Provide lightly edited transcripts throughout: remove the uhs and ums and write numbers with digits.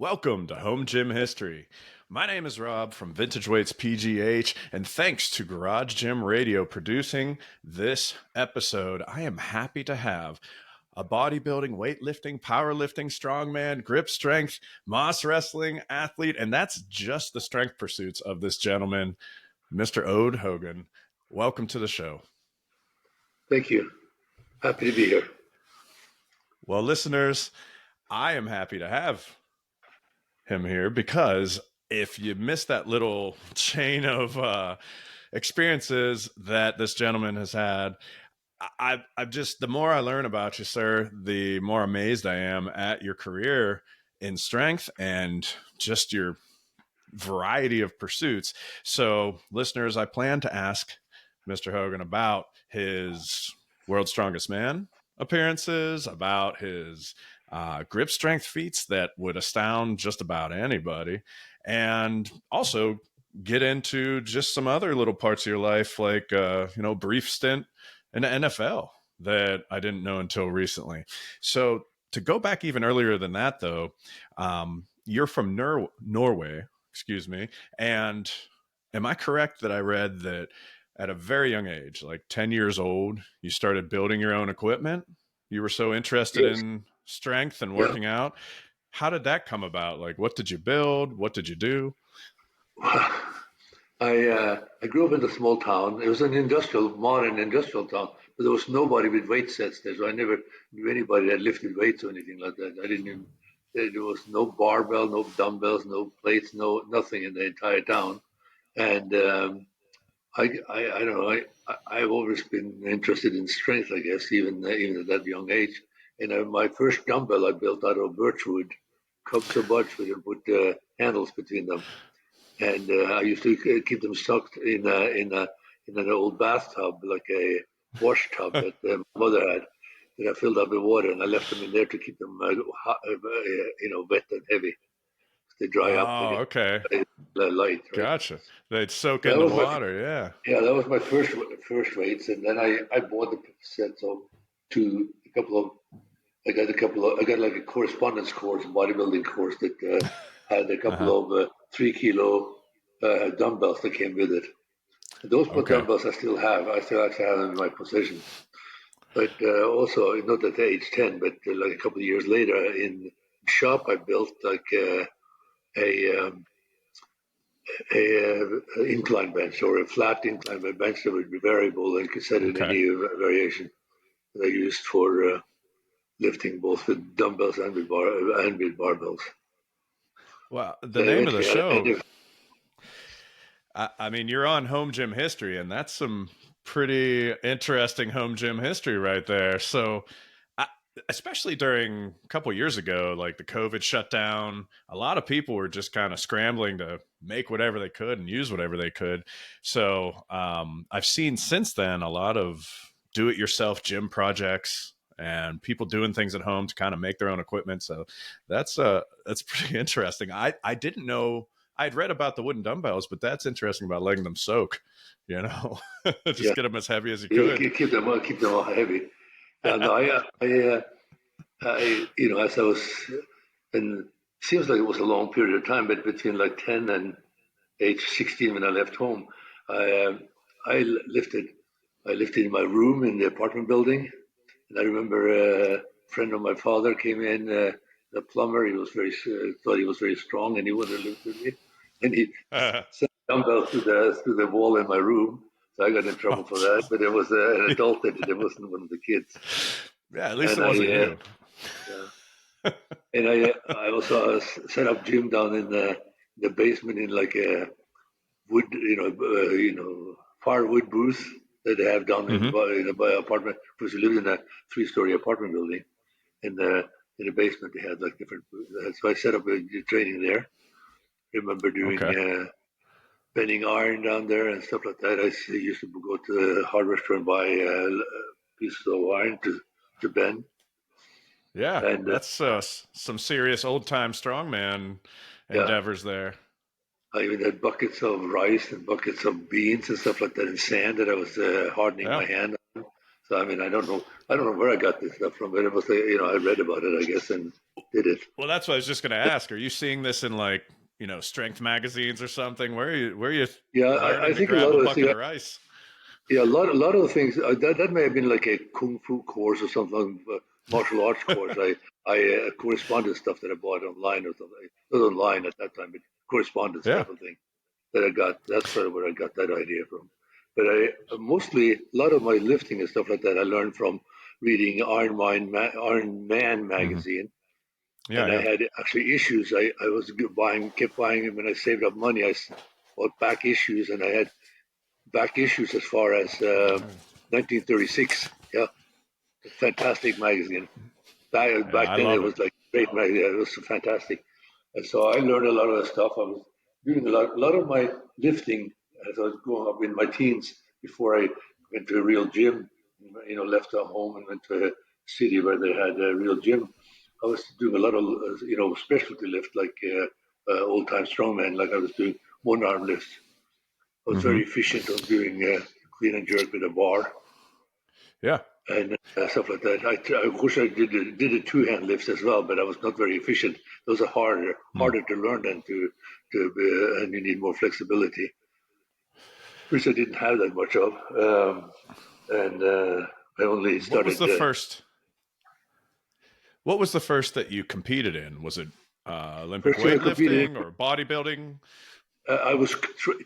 Welcome to Home Gym History. My name is Rob from Vintage Weights PGH, and thanks to Garage Gym Radio producing this episode, I am happy to have a bodybuilding, weightlifting, powerlifting, strongman, grip strength, Moss wrestling athlete, and that's just the strength pursuits of this gentleman, Mr. Ode Haugen. Welcome to the show. Thank you. Happy to be here. Well, listeners, I am happy to have him here because if you missed that little chain of experiences that this gentleman has had, I've just, the more I learn about you, sir, the more amazed I am at your career in strength and just your variety of pursuits. So, listeners, I plan to ask Mr. Haugen about his World's Strongest Man appearances, about his grip strength feats that would astound just about anybody, and also get into just some other little parts of your life, like brief stint in the NFL that I didn't know until recently. So to go back even earlier than that, though, you're from Norway, excuse me, and am I correct that I read that at a very young age, like 10 years old, you started building your own equipment? You were so interested Yes. in strength and Yeah. working out. How did that come about? Like, what did you build? What did you do? I grew up in a small town. It was an modern industrial town, but there was nobody with weight sets there. So I never knew anybody that lifted weights or anything like that. I didn't even, there was no barbell, no dumbbells, no plates, nothing in the entire town. And I don't know. I've always been interested in strength, I guess, even at that young age. And my first dumbbell I built out of birchwood, cubs of birchwood, and put handles between them. And I used to keep them stuck in an old bathtub, like a wash tub that my mother had, that I filled up with water, and I left them in there to keep them, wet and heavy. They dry up, they Oh, get okay. light, right? Gotcha. They'd soak So in the water. yeah, that was my first weights, and then I bought the sets of to a couple of. I got like a correspondence course, a bodybuilding course that had a couple Uh-huh. of 3 kilo dumbbells that came with it. And those Okay. dumbbells I still have. I still actually have them in my possession. But also, not at age 10, but like a couple of years later, in shop, I built like a, um, incline bench or a flat incline bench that would be variable and could set in Okay. any variation that I used for lifting both with dumbbells and with barbells. Well, the And name of the eventually, show, I mean, you're on Home Gym History, and that's some pretty interesting home gym history right there. So, I, especially during a couple years ago, like the COVID shutdown, a lot of people were just kind of scrambling to make whatever they could and use whatever they could. So, I've seen since then a lot of do-it-yourself gym projects and people doing things at home to kind of make their own equipment. So that's pretty interesting. I didn't know. I'd read about the wooden dumbbells, but that's interesting about letting them soak, just yeah, get them as heavy as you yeah, could. keep them all heavy. Yeah, no, as I was, and seems like it was a long period of time, but between like 10 and age 16 when I left home, I, um, I lifted, I lifted in my room in the apartment building, and I remember a friend of my father came in, the plumber. He was thought he was very strong, and he wanted to lift with me, and he sent a dumbbell through the wall in my room. So I got in trouble for that, but it was an adult that did it. It wasn't one of the kids. Yeah, at least And it wasn't you. yeah. And I also set up gym down in the basement in like a wood, firewood booth that they have down Hmm. in a apartment. Because we lived in a 3-story apartment building. In the basement, they had like different. So I set up a training there. Remember doing Okay. bending iron down there and stuff like that. Used to go to the hardware store and buy pieces of iron to bend. Yeah, And that's some serious old time strongman yeah, endeavors there. I even had buckets of rice and buckets of beans and stuff like that in sand that I was hardening Yeah. my hand on. So I mean, I don't know where I got this stuff from, but it was, I read about it, I guess, and did it. Well, that's what I was just going to ask. Are you seeing this in like, strength magazines or something? Where are you Yeah, I learning to think a grab lot a of bucket the of rice? yeah, a lot of the things that may have been like a kung fu course or something, martial arts course. I correspondence stuff that I bought online or something, not online at that time, but correspondence Yeah. type of thing that I got. That's sort of where I got that idea from. But I mostly a lot of my lifting and stuff like that I learned from reading Iron Man Hmm. magazine, Yeah. and I Yeah. had actually issues. I was kept buying them, and I saved up money. Bought back issues, and I had back issues as far as 1936. Yeah, fantastic magazine. Yeah. Back I then, it love it. was like great magazine. It was fantastic, and so I learned a lot of the stuff. I was doing a lot of my lifting as I was growing up in my teens before I went to a real gym. Left home and went to a city where they had a real gym. I was doing a lot of specialty lift like old time strongman. Like I was doing one arm lifts. I was Hmm. very efficient on doing clean and jerk with a bar Yeah. and stuff like that. I wish I did the two hand lifts as well, but I was not very efficient. Those are Mm. harder to learn than and you need more flexibility, which I didn't have that much of. And I only What was started. the first? What was the first that you competed in? Was it Olympic First thing I competed weightlifting or bodybuilding? I was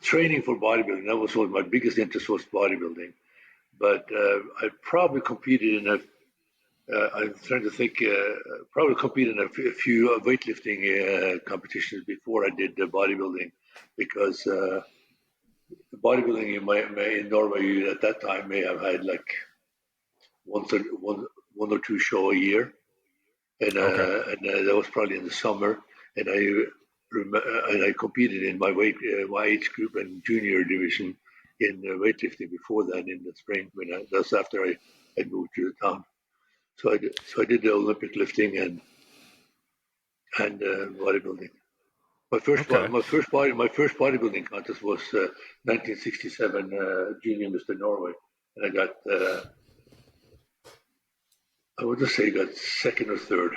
training for bodybuilding. That was what my biggest interest was bodybuilding. But I probably competed in a I'm trying to think. Probably competed in a few weightlifting competitions before I did the bodybuilding, because bodybuilding in Norway at that time may have had like one or two show a year, Okay. and that was probably in the summer. And I competed in my age group and junior division in weightlifting before that in the spring that's after I moved to the town. So I did the Olympic lifting and bodybuilding. Okay. My first bodybuilding contest was 1967 Junior Mr. Norway, and I got I would just say got second or third.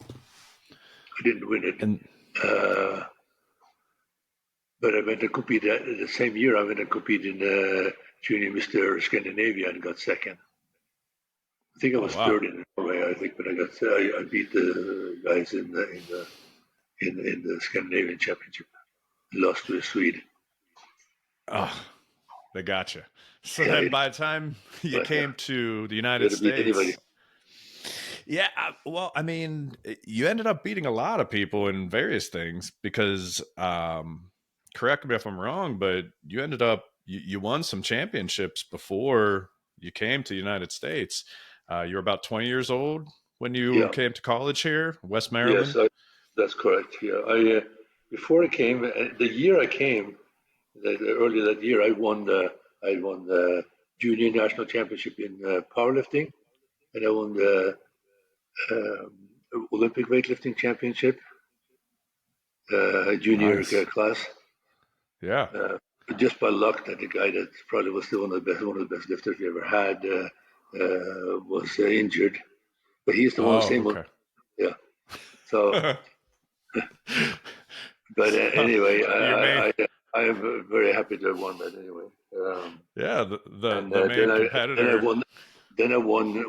I didn't win it, And uh, but I went to compete the same year. I went and competed in Junior Mr. Scandinavia and got second. I think I oh was wow. third in Norway. I think, but I beat the guys in the Scandinavian Championship. Lost to a Swede. Oh, they got you. So Yeah, then by the time you but came to the you United got to beat anybody. States, yeah, well, I mean, you ended up beating a lot of people in various things because, correct me if I'm wrong, but you ended up, you won some championships before you came to the United States. You were about 20 years old when you Yeah, came to college here, West yes, Maryland. that's correct. Yeah, I before I came, the year I came, earlier that year, I won the junior national championship in powerlifting, and I won the Olympic weightlifting championship, junior Nice. class. Yeah. Uh, just by luck that the guy that probably was one of the best lifters we ever had was injured, but he's the one, the Oh, same one. okay. Yeah. So, but anyway, Your main, I am very happy to have won that anyway. yeah, And the main then I competitor. won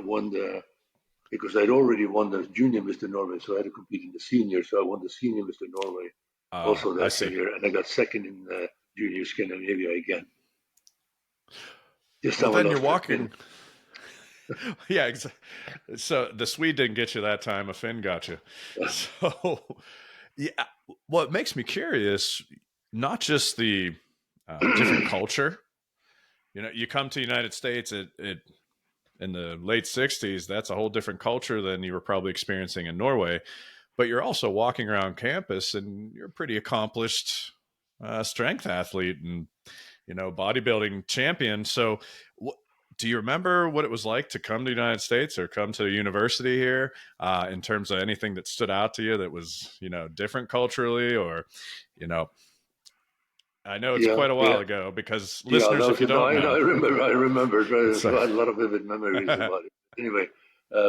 won the because I'd already won the junior Mr. Norway, so I had to compete in the senior. So I won the senior Mr. Norway also I that same see. year, and I got second in junior Scandinavia again. This Well, time I then you're lost to a Finn. walking. Yeah, so the Swede didn't get you that time. A Finn got you. So, yeah. What makes me curious, not just the different culture. You come to the United States in the late '60s. That's a whole different culture than you were probably experiencing in Norway. But you're also walking around campus, and you're a pretty accomplished strength athlete and bodybuilding champion. So, do you remember what it was like to come to the United States or come to the university here in terms of anything that stood out to you that was, different culturally or, you know, I know it's Yeah, quite a while yeah. ago because Yeah, listeners, that if was you it. No, don't I know, remember. I remember. it's So I had a lot of vivid memories about it. Anyway,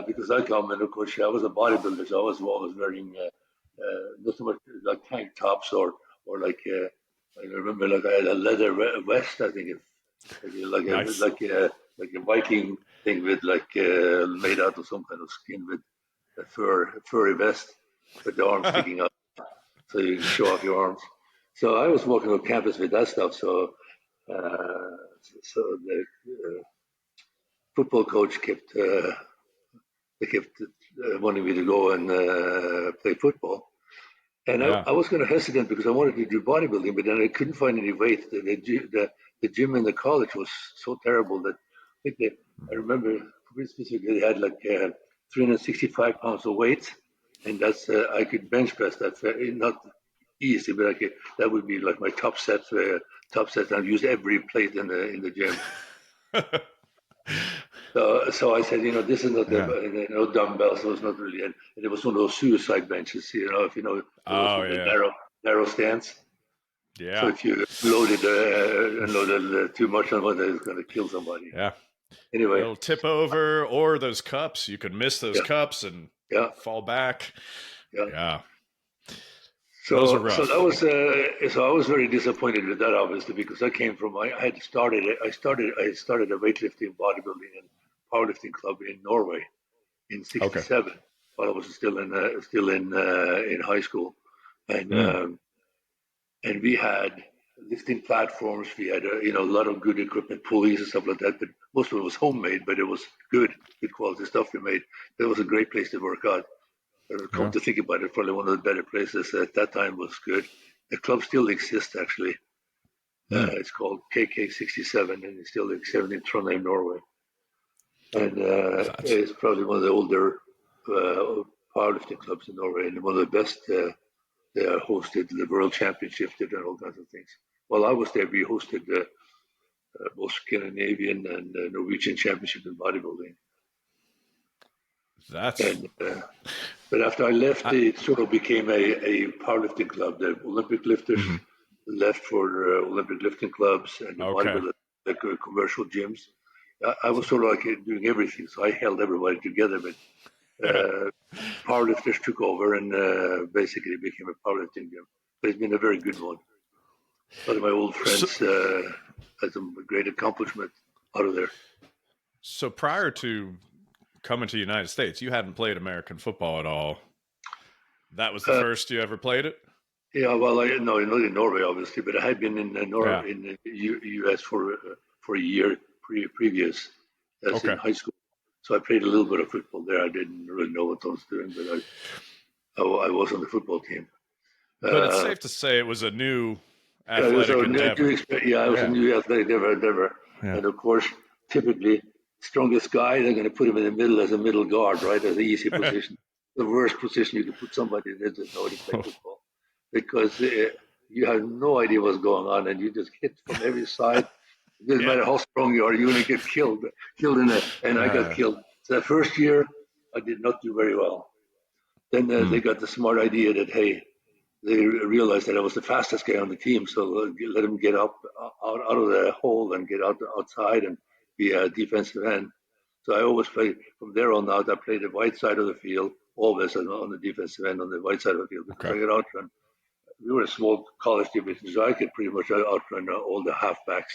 because I come and of course I was a bodybuilder, so I was always wearing not so much like tank tops or like I remember like I had a leather vest. I think nice. like a Viking thing with like made out of some kind of skin with a furry vest with the arms sticking out so you can show off your arms. So I was walking on campus with that stuff. So the football coach kept they kept wanting me to go and play football. And Yeah. I was kind of hesitant because I wanted to do bodybuilding, but then I couldn't find any weight. The gym in the college was so terrible that I remember pretty specifically they had like 365 pounds of weight, and that's I could bench press that not easy, but that would be like my top set. Top set. I've used every plate in the gym. So I said, this is not Yeah. dumbbells. So it's not really, and it was one of those suicide benches. If you know those Oh with the yeah. narrow stance. So Yeah. if you loaded too much on one, it's going to kill somebody. Yeah. Anyway, It'll tip over, or those cups. You could miss those yeah, cups and yeah, fall back. yeah. Yeah. Those are So that rough. was so I was very disappointed with that, obviously, because I came from I had started I started a weightlifting, bodybuilding, and powerlifting club in Norway in Okay. '67 while I was still in high school, and Mm. and we had lifting platforms. We had a lot of good equipment, pulleys and stuff like that. But most of it was homemade, but it was good quality stuff we made. It was a great place to work out. Come Yeah. to think about it, probably one of the better places at that time was good. The club still exists actually. Mm. It's called KK67, and it still exists in Trondheim, Norway. And That's it's probably one of the older powerlifting clubs in Norway, and one of the best. They hosted the World Championship, did and all kinds of things. While I was there, we hosted both Scandinavian and Norwegian Championship in bodybuilding. that's. And but after I left, I, it sort of became a powerlifting club. The Olympic lifters mhm. left for Olympic lifting clubs, and the Okay. bodybuilders, like commercial gyms. I was sort of like doing everything, so I held everybody together. But Yeah. powerlifters took over, and basically became a powerlifting gym. But it's been a very good one. A lot of my old So, friends had some great accomplishment out of there. so prior to coming to the United States, you hadn't played American football at all. That was the Uh, first you ever played it? yeah, well, I no, not in Norway, obviously, but I had been in Yeah. in the U.S. for a year previous, as in Okay. high school. So I played a little bit of football there. I didn't really know what I was doing, but I was on the football team. But it's Uh, safe to say it was a new yeah, it was athletic a endeavor. yeah, it was a Yeah. new athletic endeavor, Yeah. and of course, typically, strongest guy, they're going to put him in the middle as a middle guard, right, as the easy position. The worst position you can put somebody that doesn't know how to play football, because you have no idea what's going on, and you just hit from every side. It doesn't Yeah. matter how strong you are, you're going to get killed and I got Uh, killed. So the first year, I did not do very well. Then they mm, got the smart idea that hey, they realized that I was the fastest guy on the team, so let him get up out of the hole and get outside and be a defensive end. So I always played from there on out. I played the right side of the field, always on the defensive end on the right side of the field because okay. I could outrun. We were a small college division, so I could pretty much outrun all the halfbacks,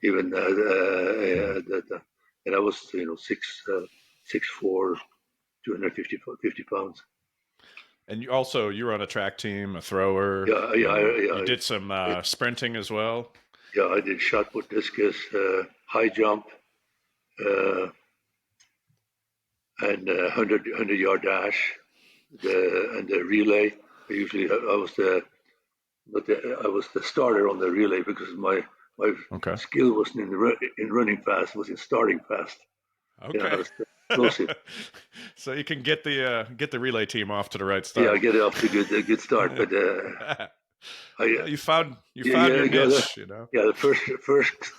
even and I was 6'4", 250 pounds. And you were on a track team, a thrower, Yeah, and you did some I, sprinting as well. yeah, I did shot put, discus, high jump, uh, and 100 yard dash, and the relay. I was I was the starter on the relay because my Okay. skill wasn't in running fast, it was in starting fast. I Okay. was explosive. So you can get the relay team off to the right Yeah, I start. get it off to a good start, but I Well, you yeah, found yeah, your I got it. niche, you know. Yeah, the first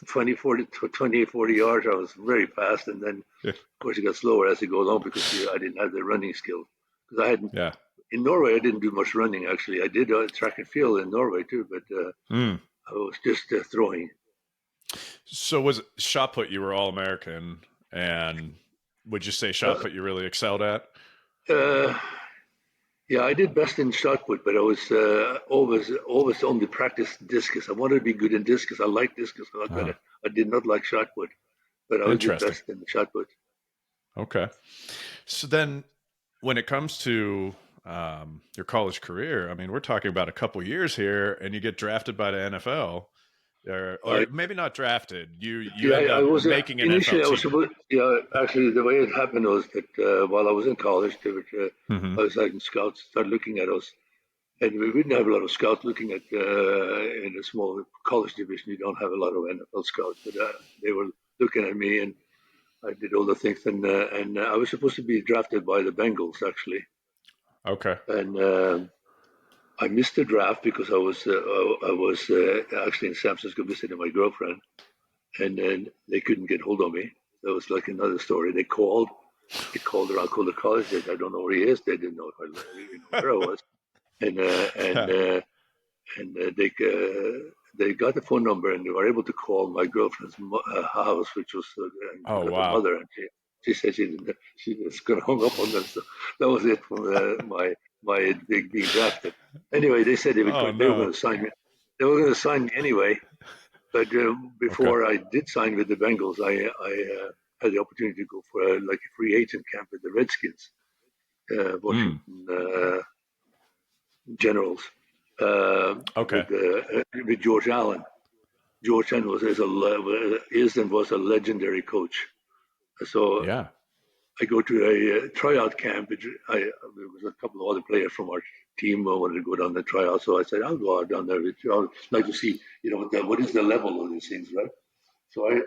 20, 40 yards, I was very fast, and then Yeah. of course it got slower as you go along because I didn't have the running skill. Because I hadn't Yeah. in Norway, I didn't do much running actually. I did track and field in Norway too, but Mm. I was just throwing. So was it shot put? You were all American, and would you say shot Uh, put you really excelled at? uh, yeah, I did best in shot put, but I was always only practice discus. I wanted to be good in discus. I like discus a lot Uh, better. I did not like shot put, but I did Interesting. best in shot put. Okay. So then, when it comes to your college career, I mean, we're talking about a couple years here, and you get drafted by the NFL, I or maybe not drafted. You Yeah, end I up was making an NFL initially I was team. supposed. Yeah, actually, the way it happened was that while I was in college, they were, Hmm. I was having scouts start looking at us, and we didn't have a lot of scouts looking at in a small college division. You don't have a lot of NFL scouts, but they were looking at me, and I did all the things, and I was supposed to be drafted by the Bengals actually, Okay. and I missed the draft because I was actually in San Francisco visiting my girlfriend, and then they couldn't get hold of me. That was like another story. They called around, called the college. They said, I don't know where he is. They didn't know, where I was, and uh, and Yeah. uh, and they got the phone number and they were able to call my girlfriend's house, which was and Oh got the wow. mother, and she said she was going to hung up on them. So that was it for my being drafted. Anyway, they said Oh they were no. going to sign me. They were going to sign me anyway, but Okay. before I did sign with the Bengals, I had the opportunity to go for like a free agent camp with the Redskins, Mm. Washington Generals, Okay. with George Allen. George Allen is and was a legendary coach. So Yeah. I go to a tryout camp. There was a couple of other players from our team who wanted to go down the tryout. So I said, I'll go out down there with you. I'd like to see, what is the level of these things, right? So I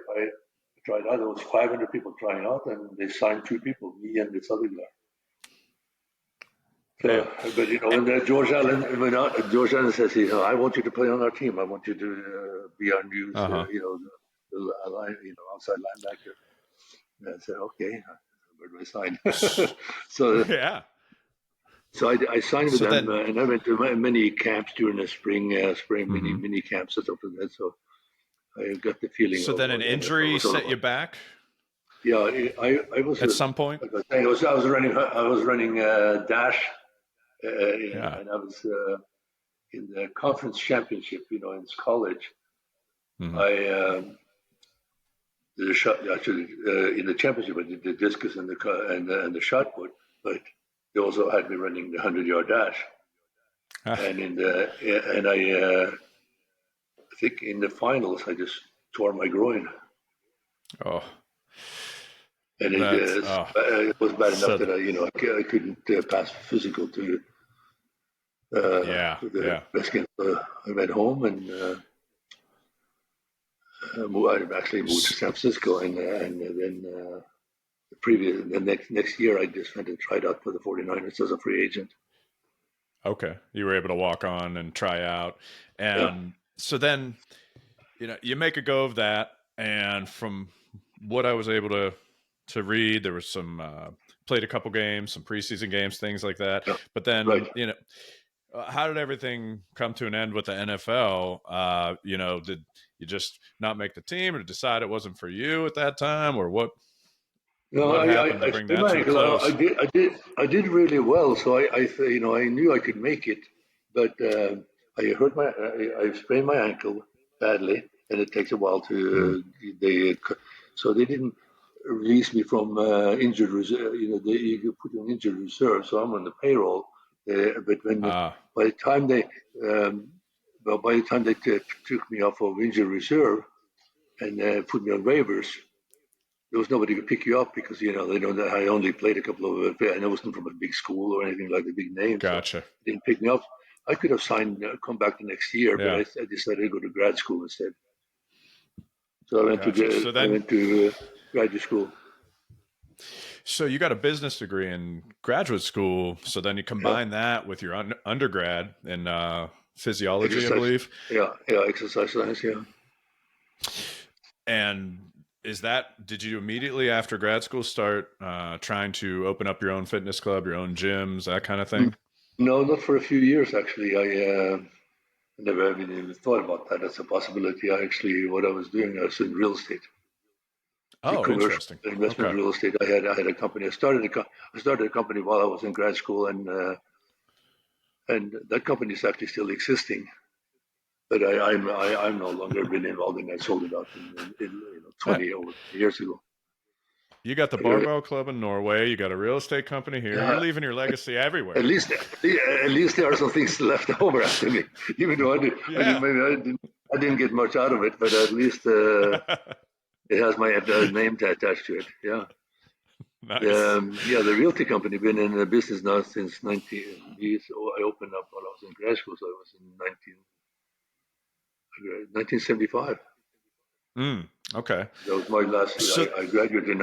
tried out. There was 500 people trying out, and they signed two people, me and this other guy. So, Damn. but when George Allen says, I want you to play on our team. I want you to be our new, Uh huh. outside linebacker. And I said, okay, where do I sign? so, Yeah. so I signed with So them, then, and I went to many camps during the spring mhm. mini camps and stuff like that. So I got the feeling So of then an what the NFL injury was all set you about. back Yeah, I was at some point. like I was saying, I was running dash, Yeah. and I was in the conference championship. In college, Hmm. I did a shot actually in the championship. I did the discus and the shot put, but they also had me running the 100-yard dash, and I think in the finals I just tore my groin, Oh, and that's it was bad enough so. that I couldn't pass physical Yeah. to the Yeah. Redskins. I went home and I actually moved to S- San Francisco, and then the next year I just went and tried out for the 49ers as a free agent. Okay, you were able to walk on and try out, Yeah, and so then you make a go of that. And from what I was able to read, there was some played a couple games, some preseason games, things like that. yeah, But right. then how did everything come to an end with the NFL? Did you just not make the team, or decide it wasn't for you at that time, or No, what happened to I bring sprained that my to a ankle. close? I did really well. So I knew I could make it, but I sprained my ankle badly, and it takes a while Mm. to so they didn't release me from injured reserve. You could put you on injured reserve, so I'm on the payroll. But Ah, by the time they, um, by the time they took me off of injured reserve and put me on waivers, there was nobody to pick you up because they know that I only played a couple of and I wasn't from a big school or anything like a big name, so gotcha. they didn't pick me up. I could have signed, come back the next year, but Yeah, I decided to go to grad school instead. So I went to gotcha. So then, graduate school. so you got a business degree in graduate school. So then you Yeah, combine that with your undergrad in physiology, I exercise. believe. Yeah, exercise science. Yeah. And did you immediately after grad school start trying to open up your own fitness club, your own gyms, that kind of Mm. thing? No, not for a few years actually. I never even thought about that as a possibility. What I was doing, I was in real estate, Oh, commercial interesting. investment Okay. real estate. I had a company. I started a company while I was in grad school, and that company is actually still existing. But I'm no longer been involved in that. I sold it out in Hey, 20 over 20 years ago. you got the Uh, barbell club in Norway. You got a real estate company here. You're yeah, leaving your legacy at everywhere. least at least there are some things left over after me. Even though Yeah. maybe I didn't get much out of it, but at least it has my name attached to it. Yeah. Nice. Yeah, the realty company been in the business now since 19. So I opened up while I was in grad school, so I was in 1975. Mm, okay. That was my last. So, I graduated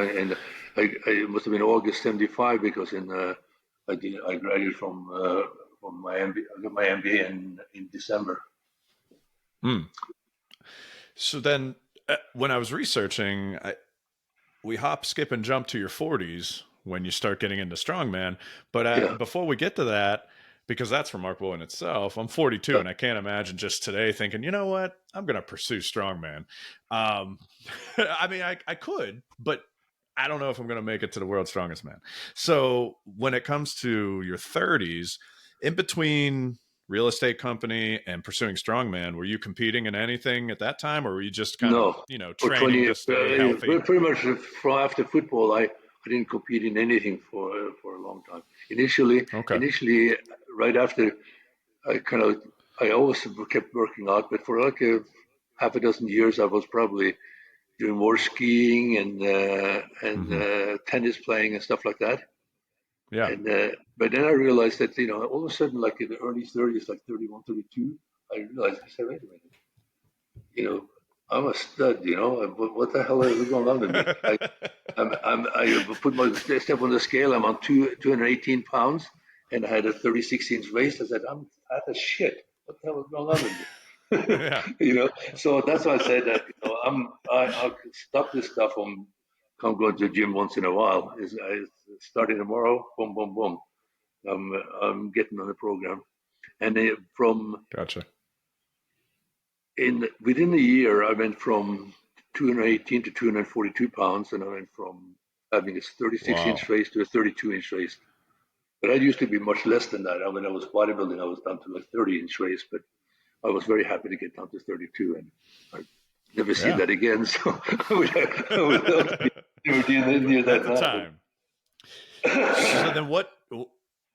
it must have been August '75 because I graduated from my MBA. I got my MBA in December. mm. So then, when I was researching, we hop, skip, and jump to your 40s when you start getting into strongman. But Yeah, before we get to that, because that's remarkable in itself, I'm 42, yeah. and I can't imagine just today thinking, you know what, I'm going to pursue strongman. Um, I mean, I could, but I don't know if I'm going to make it to the world's strongest man. So when it comes to your 30s, in between real estate company and pursuing strongman, were you competing in anything at that time, or were you just kind of, No, for training 20, to stay healthy? pretty much from after football, I didn't compete in anything for a long time. Initially, Okay. initially, right after I kind of, I always kept working out, but for like a half a dozen years, I was probably doing more skiing and Hmm. tennis playing and stuff like that. Yeah. And but then I realized that all of a sudden, like in the early 30s, like 31, 32, I realized I said, wait a minute, you know, I'm a stud. What the hell is going on with me? I put my step on the scale. I'm on 218 pounds, and I had a 36-inch waist. I said, I'm fat as shit. What the hell is going on with me? Yeah. So that's why I said that I'll stop this stuff. I'm going to the gym once in a while. Starting tomorrow, boom, boom, boom. I'm getting on the program, and from Gotcha. in within a year, I went from 218 to 242 pounds, and I went from having a 36 Wow. inch waist to a 32-inch waist. But I used to be much less than that. When I was bodybuilding, I was down to like 30-inch waist, but I was very happy to get down to 32, and I never see Yeah. that again. So I would love to be near At that the time. So now. then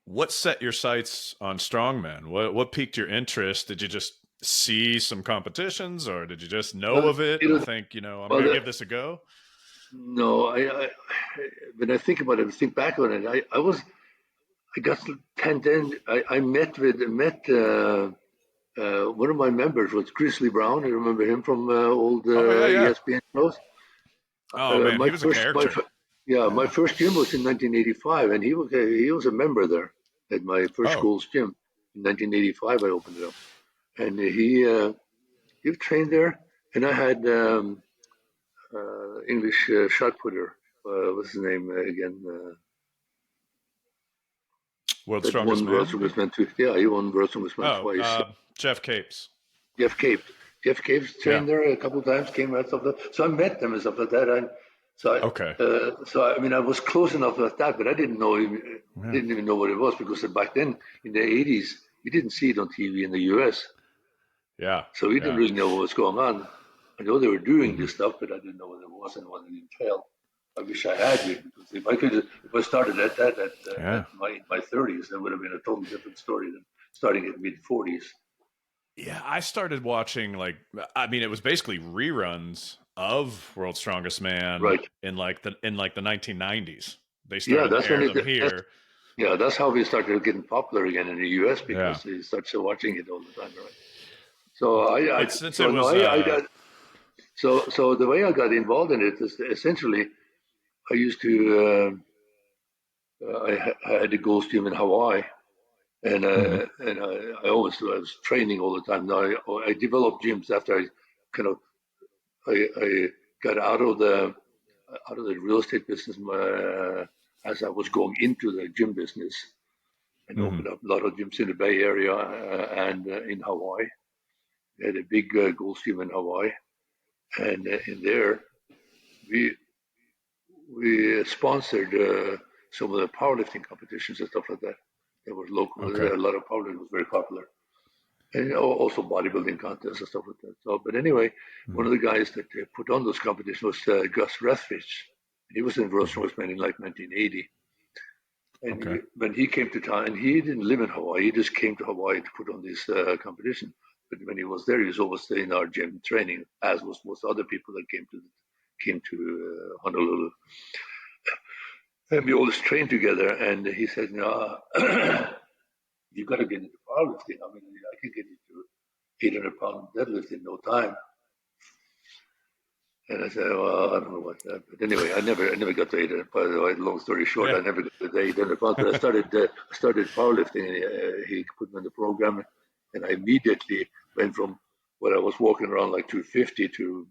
what set your sights on strongman? What piqued your interest? Did you just see some competitions, or did you just know Well, of it it and was, think, I'm well, going to give this a go? no, when I think about it, think back on it, I got tended. I met one of my members was Grizzly Brown. You remember him from old Oh, yeah, yeah. ESPN shows? Oh man, My he was a first, my character. yeah, my Yeah. first gym was in 1985, and he was a member there at my first Oh, school's gym. In 1985, I opened it up, and he trained there, and I had English shot putter. What's his name again? world's That strongest won World man. Strongest too. Yeah, he won World Strongest Oh, twice. Jeff Capes. Jeff Capes. Jeff Capes Yeah. trained there a couple of times, came out stuff like that. So I met them and stuff like that. And Okay. I mean, I was close enough with that, but I Yeah. didn't even know what it was because back then in the 80s, we didn't see it on TV in the US. Yeah. So we didn't Yeah. really know what was going on. I know they were doing Hmm. this stuff, but I didn't know what it was and what it entailed. I wish I had been because if I started at Yeah. my 30s, that would have been a totally different story than starting at mid 40s. Yeah, I started watching I mean it was basically reruns of World's Strongest Man Right. in like the 1990s. They Yeah, started to that's when air it. them That's here. Yeah, that's how we started getting popular again in the US Yeah. because they started watching it all the time, right? So I But since it so no, was I got so the way I got involved in it is essentially I used to I had the Gold's Gym in Hawaii Mhm. and I always I was training all the time. Now I developed gyms after I kind of I got out of the real estate business as I was going into the gym business and Mhm. opened up a lot of gyms in the Bay Area and in Hawaii. We had a big Gold Stream in Hawaii, and in there we we sponsored some of the powerlifting competitions and stuff like that. There was local, Okay. a lot of powerlifting was very popular, and also bodybuilding contests and stuff like that. So, but anyway, one Mm-hmm. of the guys that put on those competitions was Gus Rethridge. He was in World Mm-hmm. Strongman in like 1980. And Okay. when he came to town, and he didn't live in Hawaii, he just came to Hawaii to put on this competition. But when he was there, he was always in our gym training, as was most other people that came to Honolulu. And we always trained together. And he said, "No, you got to get into powerlifting. I mean, I can get into 800-pound deadlift in no time." And I said, "Well, I don't know what that." But anyway, I never got to 800. By the way, long story short, Yeah. I never got to 800 pounds. But I started powerlifting. And, he put me in the program, and I immediately went from what I was walking around like 250 to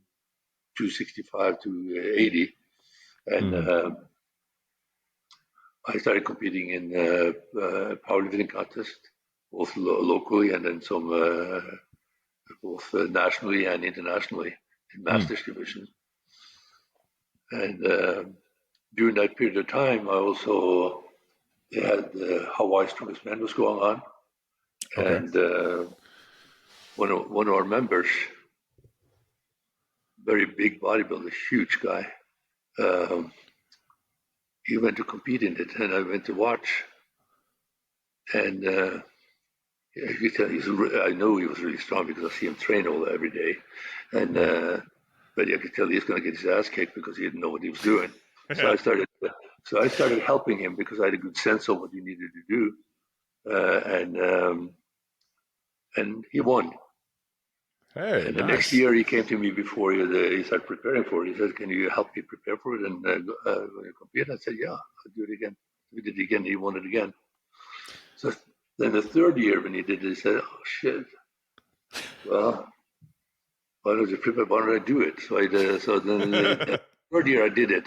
265 to 80, and Mm-hmm. I started competing in powerlifting contests, both locally and then some both nationally and internationally in Mm. masters division. And during that period of time, I also they had the Hawaii Strongest Man was going on, Okay. and one of our members, very big bodybuilder, huge guy, um, he went to compete in it, and I went to watch, and I could tell I know he was really strong because I see him train all every day, and Mm. but I could tell he was going to get his ass kicked because he didn't know what he was doing. So Yeah. I started helping him because I had a good sense of what he needed to do, and he won. Hey, And the next nice. year he came to me before he started preparing for it. He said, "Can you help me prepare for it and when you compete?" I said, "Yeah, I'll do it again." We did it again. He won it again. So then the third year when he did it, he said, "Oh shit! Well, why don't you prepare? Why don't I do it?" So I did. So then the third year I did it,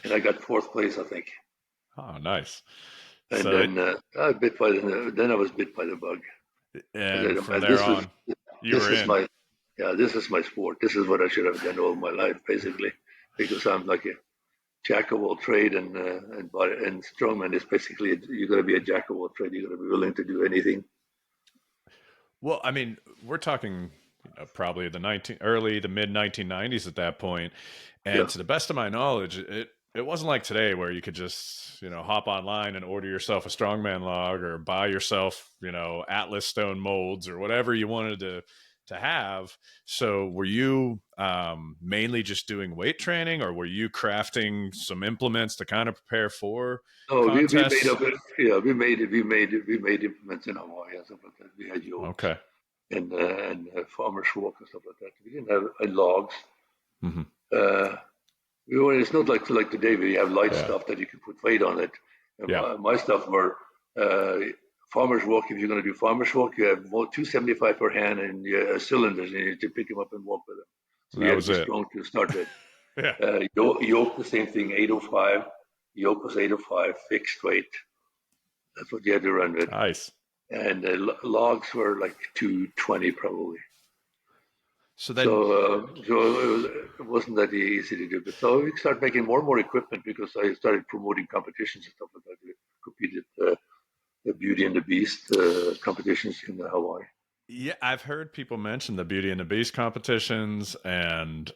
and I got fourth place, I think. Oh, nice. And So, then then I was bit by the bug. I and said, from "Man, there on, you this were is in. my this is my sport. This is what I should have done all my life, basically, because I'm like a jack of all trade, and strongman is basically you got to be a jack of all trade. You got to be willing to do anything." Well, I mean, we're talking, probably the early the mid 1990s at that point, and Yeah, to the best of my knowledge, it wasn't like today where you could just hop online and order yourself a strongman log or buy yourself Atlas stone molds or whatever you wanted to have. So were you mainly just doing weight training, or were you crafting some implements to kind of prepare for no, we made contests? up it. Yeah, we made implements in Hawaii and stuff like that. We had yokes Okay. and farmers walk and stuff like that. We didn't have logs. Hmm. Uh, it's not like today where you have light Yeah. stuff that you can put weight on it. And Yeah. my stuff were uh, farmer's walk. If you're going to do farmer's walk, you have 275 per hand and cylinders, and you need to pick them up and walk with them. So you That had to was be it. strong to start with. Yeah. Yoke, the same thing, 805. Yoke was 805, fixed weight. That's what you had to run with. Nice. And logs were like 220 probably. So So, then, it wasn't that easy to do. But so we started making more and more equipment because I started promoting competitions and stuff like that. We competed the Beauty and the Beast competitions in Hawaii. yeah, I've heard people mention the Beauty and the Beast competitions, and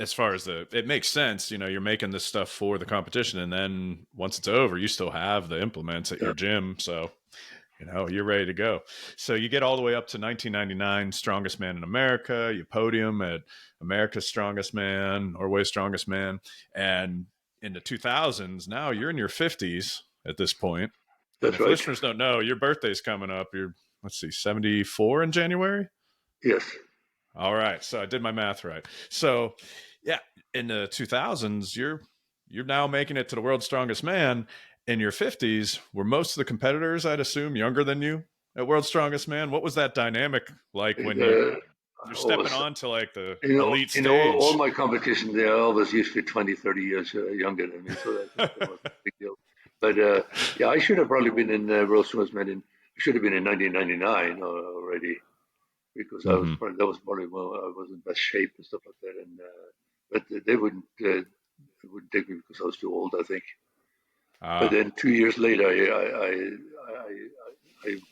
as far as it makes sense. You're making this stuff for the competition, and then once it's over, you still have the implements at Yeah, your gym, so you're ready to go. So you get all the way up to 1999, Strongest Man in America. You podium at America's Strongest Man, Norway's Strongest Man, and in the 2000s, now you're in your 50s at this point. And that's if right. listeners don't know, your birthday's coming up. You're, let's see, 74 in January. Yes, All right, so I did my math right. So, yeah, in the 2000s, you're now making it to the world's strongest man. In your 50s, were most of the competitors, I'd assume, younger than you at World's Strongest Man? What was that dynamic like when uh, you're stepping always, on to like the you know, elite all stage? my competitions, they're always usually 20, 30 years younger than me. So that was a big deal. But yeah, I should have probably been in World Strongest Man I should have been in 1999 already. because Mm-hmm. that was probably when I was in best shape and stuff like that. And but they wouldn't take me because I was too old, I think. But Ah, then 2 years later, I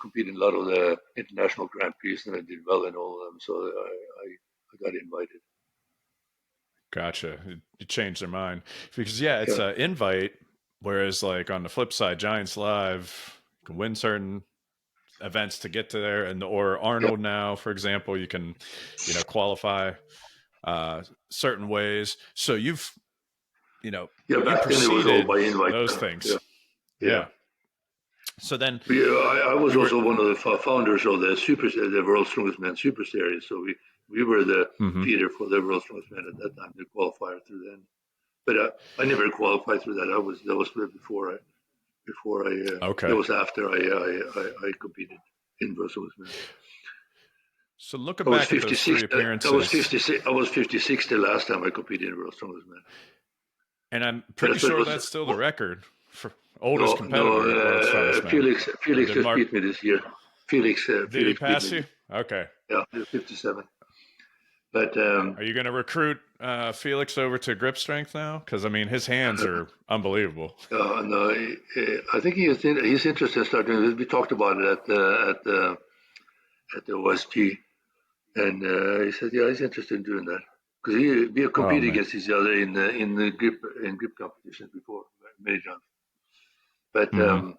competed in a lot of the international Grand Prix, and I did well in all of them. So I got invited. gotcha. It changed their mind because yeah, it's Yeah, an invite. Whereas like on the flip side, Giants Live you can win certain events to get to there, and or yeah, Arnold now, for example, you can qualify certain ways. So yeah. you Back then it was all preceded by invite. those Yeah, things. yeah. Yeah. So then We, I was you were. also one of the founders of the World's Strongest Man Super Series. So we were the Mhm. feeder for the World's Strongest Man at that time, the qualifier through then. But I never qualified through that. That was before I that Okay. was after I competed in World's Strongest Man. So looking I was back at those 56. three I was appearances, 56. I was 56 the last time I competed in World's Strongest Man. and I'm But I pretty thought it sure was that's still the record for oldest no. competitor at World's Strongest Man. Or Felix did just Mark? beat me this year. Did he Felix beat me pass you? this. Okay. Yeah, 57. But Are you going to recruit Felix over to grip strength now? Because I mean, his hands are unbelievable. no, I think he's interested in starting. We talked about it at the OSG, and he said, yeah, he's interested in doing that because we have Oh competed man. against each other in the grip competitions before many times. But Hmm.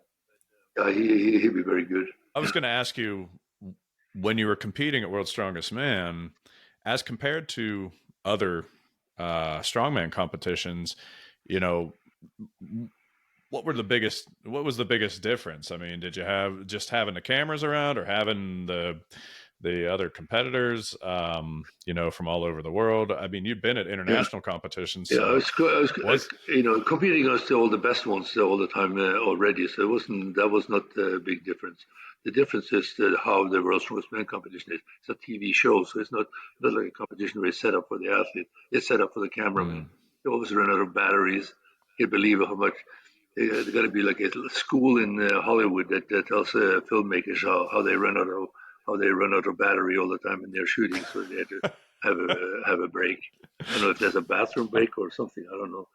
yeah, he'd be very good. I was going to ask you when you were competing at World's Strongest Man, as compared to other strongman competitions, you know, what was the biggest difference? I mean, did you have just having the cameras around or having the other competitors, from all over the world? I mean, you've been at Yeah, international competitions, yeah. so was Competing against all the best ones all the time already. So it wasn't that was not a big difference. The difference is that how the World's Strongest Man competition is. It's a TV show, so it's not like a competition where it's set up for the athlete. It's set up for the cameraman. mm, They always run out of batteries. You believe how much they got to be like a school in Hollywood that tells filmmakers how they run out of battery all the time in their shooting, so they had to have a break. I don't know if there's a bathroom break or something. I don't know.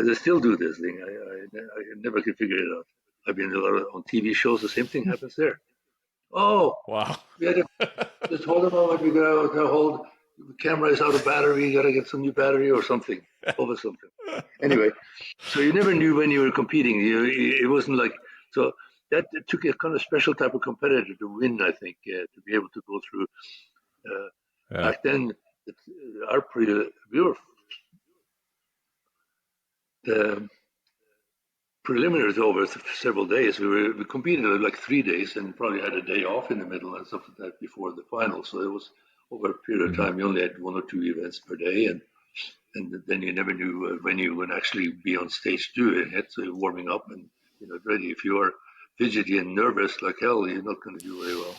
They still do this thing. I never could figure it out. I've been a lot on TV shows. The same thing happens there. Oh, wow. we had to just hold a moment. We got to hold. The camera is out of battery. You got to get some new battery or something. Over something. Anyway, so you never knew when you were competing. It wasn't like so. That it took a kind of special type of competitor to win. I think to be able to go through. Uh, Yeah. Back then, it, we were the preliminaries over several days. We competed like 3 days and probably had a day off in the middle and stuff like that before the final. So it was over a period of Hmm. time. You only had one or two events per day, and then you never knew when you would actually be on stage doing it. So you're warming up and ready. If you are fidgety and nervous like hell, you're not going to do very well.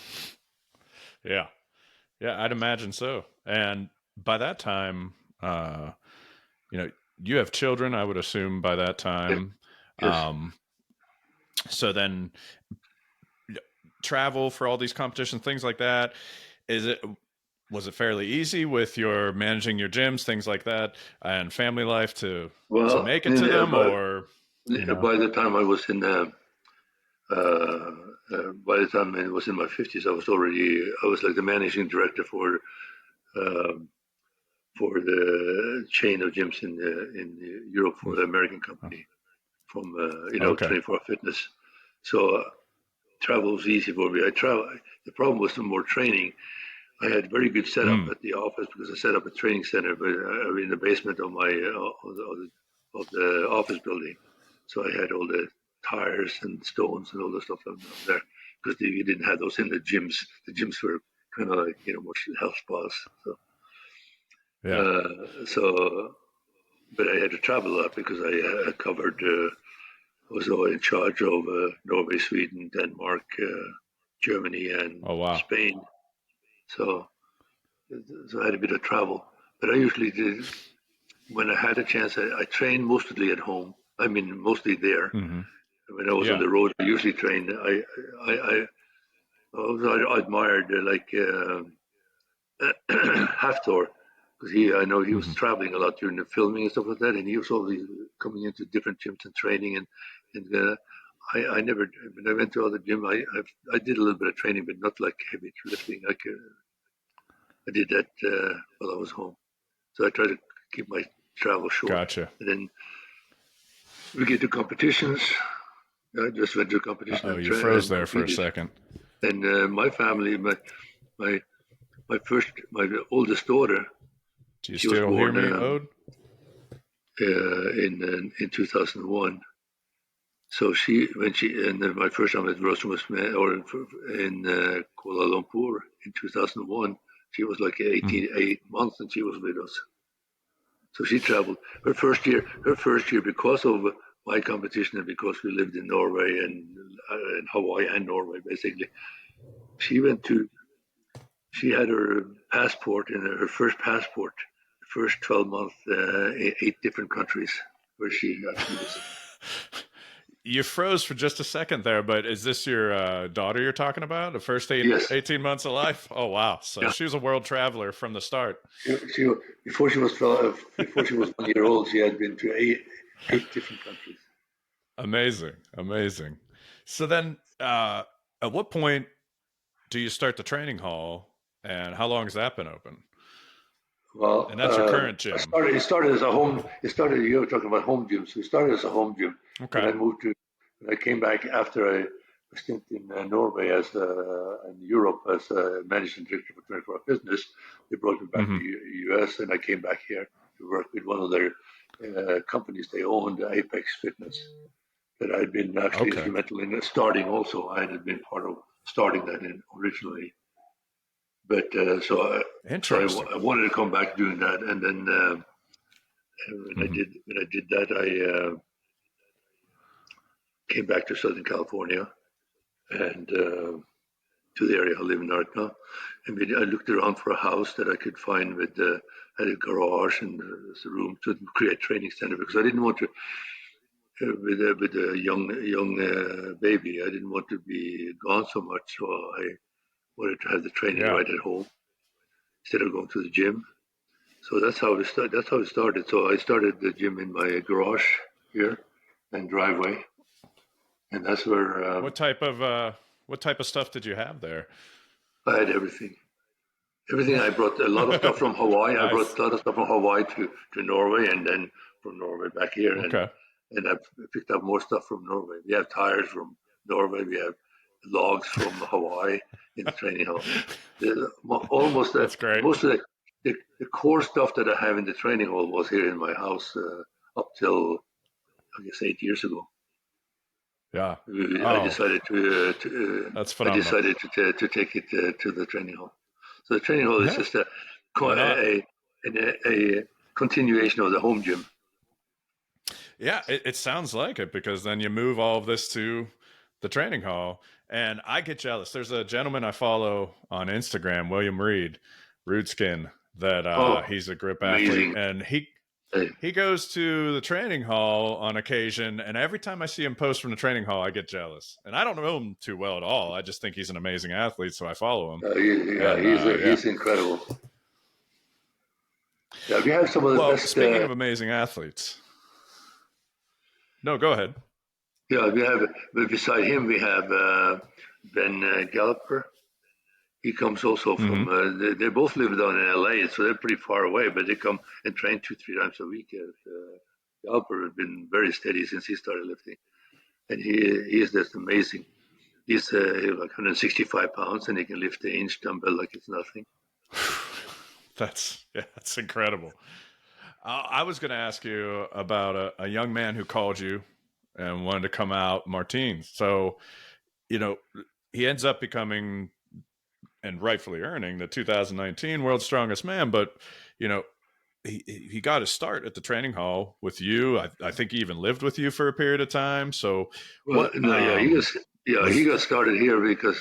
Yeah. Yeah, I'd imagine so. And by that time, you know, you have children, I would assume by that Yeah. time. Yes. Um, so then travel for all these competitions, things like that. Is it was it fairly easy with your managing your gyms, things like that, and family life to Well, make it to them, or by the time I was in by the time I was in my 50s, I was like the managing director um, for the chain of gyms in Europe for the American company from okay. 24 Fitness. So travel was easy for me. I travel. The problem was the more training. I had very good setup Mm, at the office because I set up a training center, but in the basement of my of the office building. So I had all the tires and stones and all the stuff down there because you didn't have those in the gyms. The gyms were kind of like much health spas. yeah. So but I had to travel a lot because I covered. Was all in charge of Norway, Sweden, Denmark, Germany, and Oh wow. Spain. So so I had a bit of travel. But I usually did when I had a chance. I trained mostly at home. I mean, mostly there. Hmm. When I was on Yeah. the road, I usually trained. I I admired Haftor, because I know he was Hmm. traveling a lot during the filming and stuff like that, and he was always coming into different gyms and training. And I never, when I went to other gym, I did a little bit of training, but not like heavy lifting. I did that while I was home, so I try to keep my travel short. Gotcha. And then we get to competitions. I just went to a competition Uh-oh, and you froze and there for a competed. second. And my family, my my oldest daughter, Do you she was still hear born me, Ode? in 2001. So and then my first time at Russian was in Kuala Lumpur in 2001. She was like Hmm. 88 months and she was with us. So she traveled her first year because of my competition and because we lived in Norway and Hawaii and Norway basically. She went to she had her passport in her first passport, the first 12 months, 8 different countries where she actually was. You froze for just a second there, but is this your daughter you're talking about? The first Yes, 18 months of life? Oh, wow. So yeah. she was a world traveler from the start. She before she was 1 year old, she had been to eight different countries. Amazing. Amazing. So then, at what point do you start the training hall and how long has that been open? Well, And that's your current gym. it started as a home. It started. You were talking about home gyms. So it started as a home gym. When Okay. I moved to, when I came back after a stint in Norway as in Europe as a managing director for 24-hour business, they brought me back to Hmm. US, and I came back here to work with one of their companies they owned, Apex Fitness, that I'd been actually Okay. instrumental in starting. Also, I had been part of starting that in originally. But Interesting. I wanted to come back doing that, and then Hmm. when I did that, I came back to Southern California and to the area I live in right now. And I looked around for a house that I could find with had a garage and a room to create training center because I didn't want to with a young baby. I didn't want to be gone so much, so I wanted to have the training Yeah. right at home instead of going to the gym. So that's how it started. That's how it started. So I started the gym in my garage here and driveway, and that's where What type of what type of stuff did you have there? I had everything. Everything I brought a lot of stuff from Hawaii. I Nice. brought a lot of stuff from Hawaii to Norway, and then from Norway back here, Okay. and I picked up more stuff from Norway. We have tires from Norway. We have logs from Hawaii in the training hall. Almost That's great. most of the core stuff that I have in the training hall was here in my house up till I guess 8 years ago. Yeah. I Oh, decided that's I phenomenal. decided to take it to the training hall. So the training hall is Yeah. just Why not? a continuation of the home gym. Yeah, it sounds like it because then you move all of this to the training hall. And I get jealous. There's a gentleman I follow on Instagram, William Reed, Rootskin, that Oh, he's a grip athlete. amazing! And Hey, he goes to the training hall on occasion. And every time I see him post from the training hall, I get jealous. And I don't know him too well at all. I just think he's an amazing athlete. So I follow him. yeah, And yeah. he's incredible. Yeah, we have some of the Well, best. speaking of amazing athletes, no, go ahead. Yeah, we have. But beside him, we have Ben Galloper. He comes also Hmm. from. They both live down in LA, so they're pretty far away. But they come and train 2 3 times a week. Galloper has been very steady since he started lifting, and he is just amazing. He's like 165 pounds, and he can lift the inch dumbbell like it's nothing. That's incredible. I was going to ask you about a young man who called you and wanted to come out, Martine. So you know he ends up becoming and rightfully earning the 2019 World's Strongest Man. But you know he got his start at the training hall with you. I think he even lived with you for a period of time. So Well, what no, he was got started here because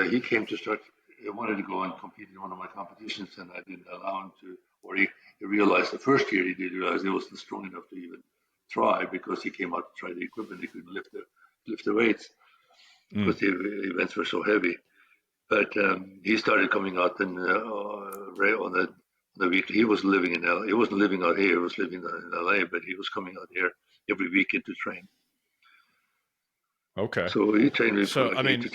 he came to start. He wanted to go and compete in one of my competitions, and I didn't allow him to. Or he realized the first year he did realize he wasn't strong enough to even try because he came out to try the equipment. He couldn't lift the weights mm, because the events were so heavy. But he started coming out and right on the week. He was living in L. A. He wasn't living out here. He was living in L.A. But he was coming out here every weekend to train. Okay. So he trained me for So, like I mean,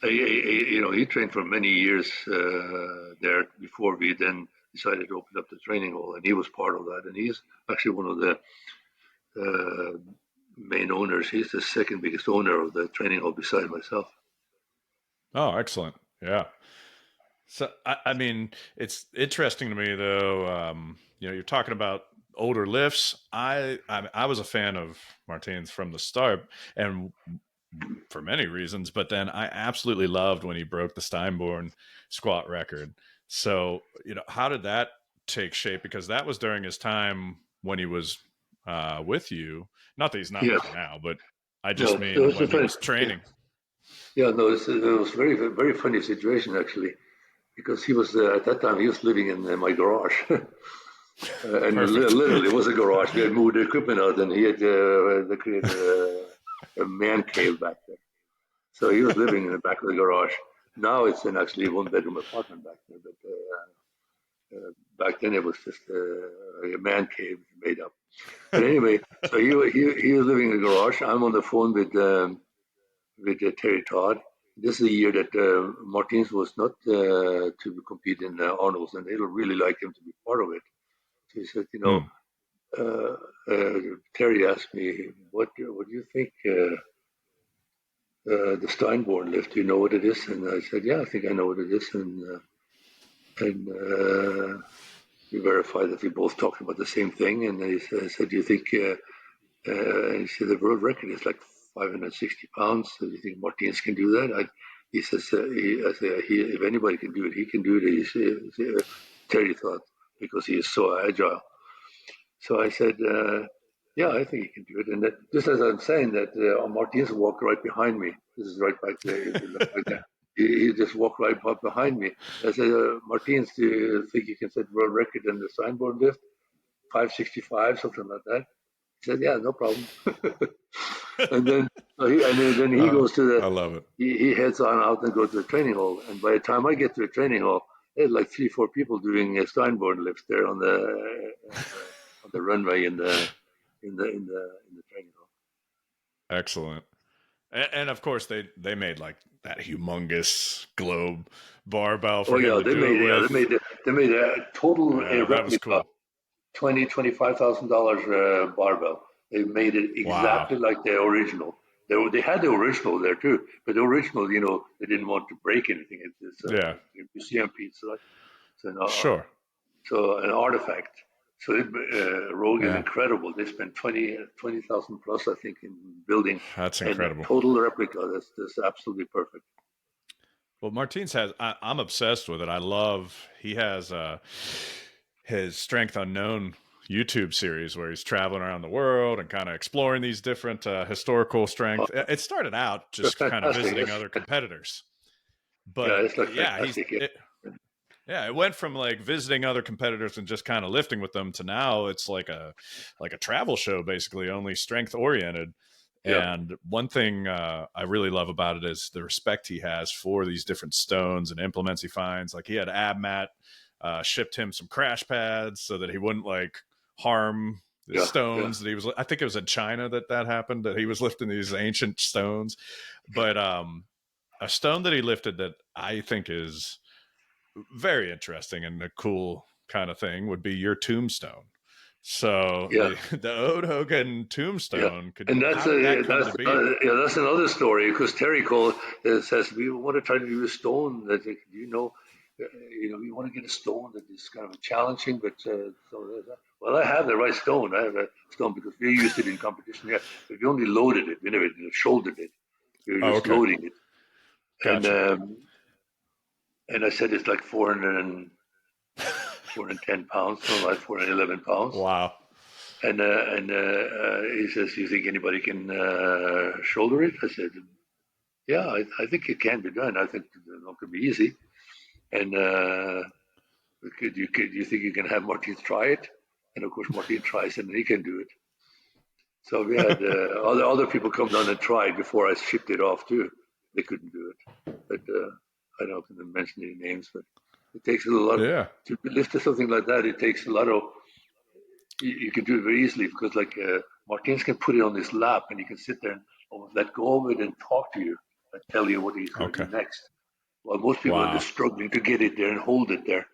he trained for many years there before we then decided to open up the training hall, and he was part of that. And he's actually one of the uh, main owners. He's the second biggest owner of the training hall beside myself. oh, excellent. Yeah. So, I mean, it's interesting to me though. You're talking about older lifts. I was a fan of Martin's from the start, and for many reasons. But then I absolutely loved when he broke the Steinborn squat record. So, how did that take shape? Because that was during his time when he was with you. Not that he's not Yes, with you now, but I no, just it mean was a when he fun. was Yeah, training. yeah, no, it was very, very funny situation actually, because he was at that time he was living in my garage, and Perfect. literally it was a garage. We had moved the equipment out, and he had they created a man cave back there. So he was living in the back of the garage. Now it's an actually one bedroom apartment back there, but back then it was just a man cave made up. But anyway, so he was living in the garage. I'm on the phone with Terry Todd. This is a year that Martins was not to compete in Arnold's, and they really like him to be part of it. So he said, Hmm. uh, Terry asked me, what do you think the Steinborn lift? Do you know what it is? And I said, yeah, I think I know what it is. And we verified that we both talked about the same thing. And he said, do you think? He said the world record is like 560 pounds. So do you think Martins can do that? He says, I say, if anybody can do it, he can do it. Terry thought because he is so agile. So I said, yeah, I think he can do it. And that, just as I'm saying that, Martins walked right behind me. This is right back there. If you look like that, he just walked right up behind me. I said, Martins, do you think you can set world record in the signboard lift? 565, something like that. He said, yeah, no problem. And then then he goes to I love it. he heads on out and goes to the training hall. And by the time I get to the training hall, there's like 3, 4 people doing a Steinborn lifts there on the runway in the training hall. Excellent. And of course they made like that humongous globe barbell Oh for him yeah, to do it with. they made a total That was replica, cool. $25,000 barbell. They made it Wow. exactly like the original. They had the original there too, but the original, they didn't want to break anything. It's Yeah. a museum piece, so it's Sure. so an artifact. So Rogan, Yeah. incredible. They spent 20,000 plus, I think, in building, That's and a incredible. total replica. That's absolutely perfect. Well, Martins has. I'm obsessed with it. I love. He has his Strength Unknown YouTube series where he's traveling around the world and kind of exploring these different historical Oh, strength. It started out that's just kind of fantastic. visiting other competitors, Yeah, but it's like yeah, fantastic. Yeah, yeah, it went from like visiting other competitors and just kind of lifting with them to now it's like a travel show basically, only strength oriented. yeah. And one thing I really love about it is the respect he has for these different stones and implements he finds. Like he had AbMat shipped him some crash pads so that he wouldn't like harm the Yeah, yeah. stones that he was. I think it was in China that happened, that he was lifting these ancient stones. But a stone that he lifted that I think is very interesting and a cool kind of thing would be your tombstone. So Yeah, the Ode Hogan yeah. tombstone could. And How did that come to be? that's another story because Terry Cole says we want to try to do a stone that we want to get a stone that is kind of challenging, but well, I have the right stone. I have a stone because we used it in competition. Yeah, but we only loaded it. We never shouldered it. We were Oh, just okay, loading it, and gotcha. and I said it's like 410 pounds, something like 411 pounds. Wow. And he says, "Do you think anybody can shoulder it?" I said, "Yeah, I think it can be done. I think it could be easy." And could you think you can have Martin try it? And of course, Martin tries it, and he can do it. So we had other people come down and try before I shipped it off too. They couldn't do it, but I don't know mention any names, but it takes a lot Yeah. to lift something like that. It takes a lot of. You can do it very easily because like Martinez can put it on his lap and you can sit there and almost let go of it and talk to you and tell you what he's going to Okay. do next. While most people are Wow. just struggling to get it there and hold it there,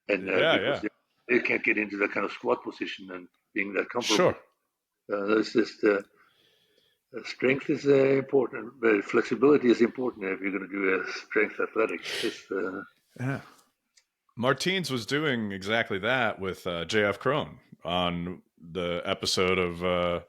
and Yeah. because Yeah. they can't get into that kind of squat position and being that comfortable. Sure. It's just strength is important, but flexibility is important if you're going to do strength athletics. Yeah. Martins was doing exactly that with JF Crone on the episode of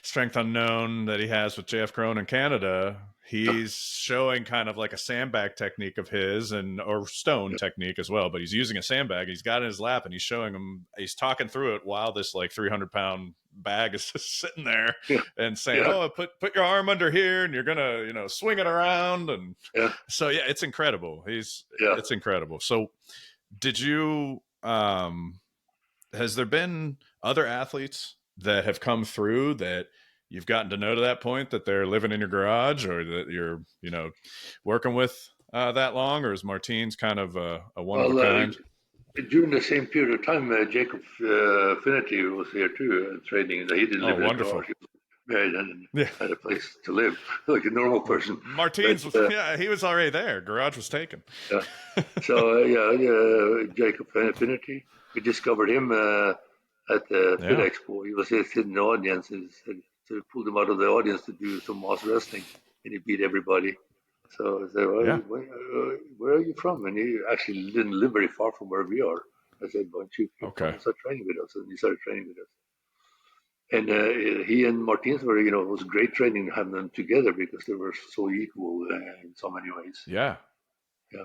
Strength Unknown that he has with JF Crone in Canada. Yeah, He's showing kind of like a sandbag technique of his and or stone yeah, technique as well, but he's using a sandbag. He's got it in his lap and he's showing him, he's talking through it while this like 300-pound bag is just sitting there yeah, and saying, yeah, "Oh, put your arm under here and you're gonna swing it around." And yeah, so yeah, it's incredible. yeah. It's incredible. So did you has there been other athletes that have come through that you've gotten to know to that point that they're living in your garage or that you're working with that long, or is Martine's kind of a one of a Well, kind? during the same period of time, Jacob Finnerty was here too, training. He didn't Oh, live in a garage. wonderful. He was married and Yeah. had a place to live, like a normal Well, person. But Martine's was, yeah, he was already there. Garage was taken. yeah, so Jacob Finnerty, we discovered him at the Fit Yeah. Expo. He was sitting in the audience, and so we pulled him out of the audience to do some Moss wrestling, and he beat everybody. So I said, well, Yeah. where are you from? And he actually didn't live very far from where we are. I said, why don't you come Okay. and start training with us? And he started training with us. And he and Martins were, it was great training having them together because they were so equal in so many ways. Yeah. Yeah,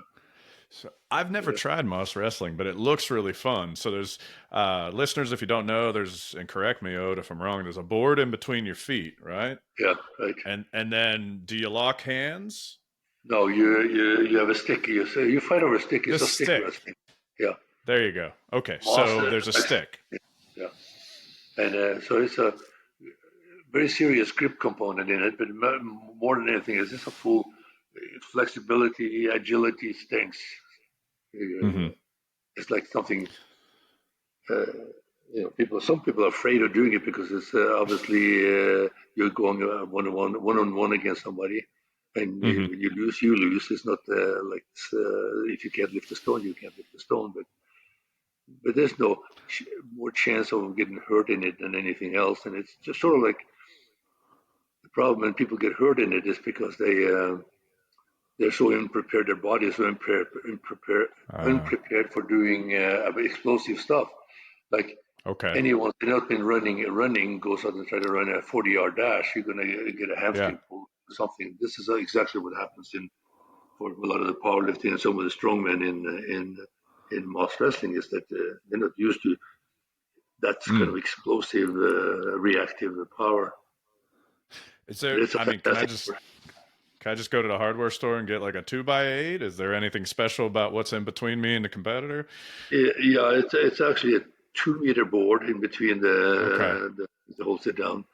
So I've never yeah, tried Moss wrestling, but it looks really fun. So there's listeners, if you don't know, and correct me, Ode, if I'm wrong. There's a board in between your feet, right? yeah, right. And then do you lock hands? No, you have a stick. You fight over a stick. It's a This stick stick. wrestling. Yeah, There you go. Okay, Moss. so there's a stick. Yeah, and so it's a very serious grip component in it, but more than anything, it's a full flexibility, agility stinks. Mm-hmm. It's like something. Uh, some people are afraid of doing it because it's obviously you're going one on one against somebody, and Mm-hmm. when you lose, you lose. It's not like if you can't lift a stone, you can't lift a stone, but there's no more chance of getting hurt in it than anything else, and it's just sort of like the problem when people get hurt in it is because they're so unprepared, their body is so unprepared for doing explosive stuff. Like Okay. anyone who's not been running goes out and try to run a 40-yard dash, you're going to get a Yeah. hamstring pull or something. This is exactly what happens for a lot of the powerlifting and some of the strongmen in mass wrestling is that they're not used to that kind Mm. of explosive, reactive power. Is But there? it's a I mean, can I fantastic just sport. can I just go to the hardware store and get like a 2x8? Is there anything special about what's in between me and the competitor? Yeah, it's actually a 2 meter board in between Okay. the whole sit down.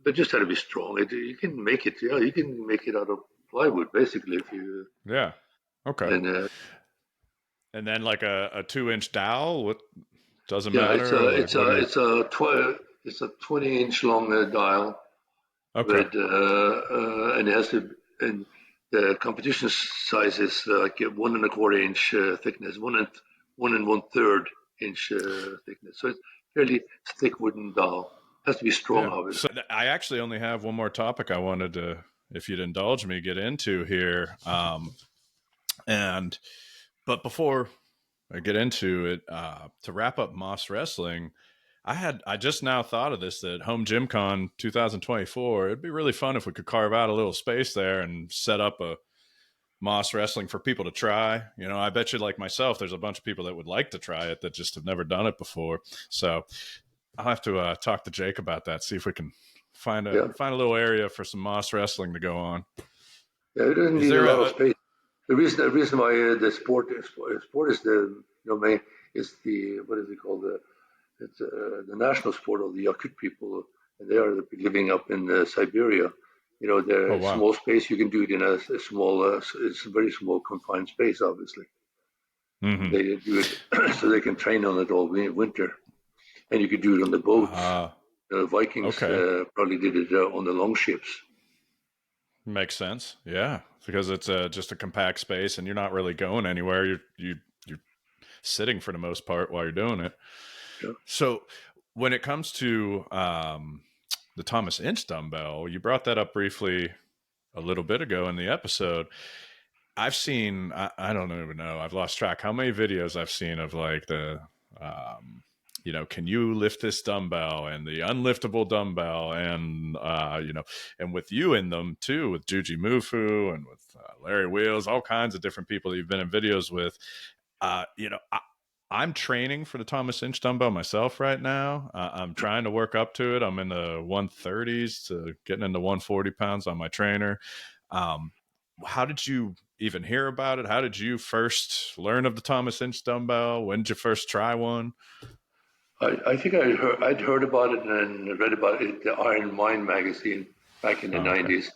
But just had to be strong. You can make it. Yeah, you can make it out of plywood basically if you Yeah. Okay. and And then like a 2-inch dowel. What doesn't yeah, matter. Or like what do you? it's a 20-inch long dial, Okay. but and it has to and the competition size is like 1 1/4 inch thickness, 1 1/3 inch thickness. So it's fairly thick wooden dial. Has to be strong, Yeah. So obviously. I actually only have one more topic I wanted to, if you'd indulge me, get into here. And but before I get into it, to wrap up Moss Wrestling, I just now thought of this that Home Gym Con 2024. It'd be really fun if we could carve out a little space there and set up a Moss Wrestling for people to try. I bet you, like myself, there's a bunch of people that would like to try it that just have never done it before. So I'll have to talk to Jake about that. See if we can Yeah, find a little area for some Moss Wrestling to go on. yeah. It doesn't Is need a there lot of a space. The reason why the sport is main is the what is it called it's the national sport of the Yakut people, and they are living up in Siberia. Oh, the wow. small space, you can do it in a small, it's a very small confined space, obviously. And Hmm. they do it so they can train on it all winter. And you could do it on the boats. The Vikings Okay. probably did it on the long ships. Makes sense. Yeah. Because it's just a compact space and you're not really going anywhere. You're sitting for the most part while you're doing it. Yeah. So when it comes to the Thomas Inch dumbbell, you brought that up briefly a little bit ago in the episode. I've seen, I don't even know, I've lost track how many videos I've seen of like um, can you lift this dumbbell and the unliftable dumbbell and with you in them too, with Juji Mufu and with Larry Wheels, all kinds of different people that you've been in videos with. Uh, you know, I, I'm training for the Thomas Inch dumbbell myself right now. I'm trying to work up to it. I'm in the 130s to getting into 140 pounds on my trainer. Um, how did you even hear about it? How did you first learn of the Thomas Inch dumbbell? When did you first try one? I think I'd heard about it and read about it in the Iron Mind magazine back in the Oh, okay. 90s.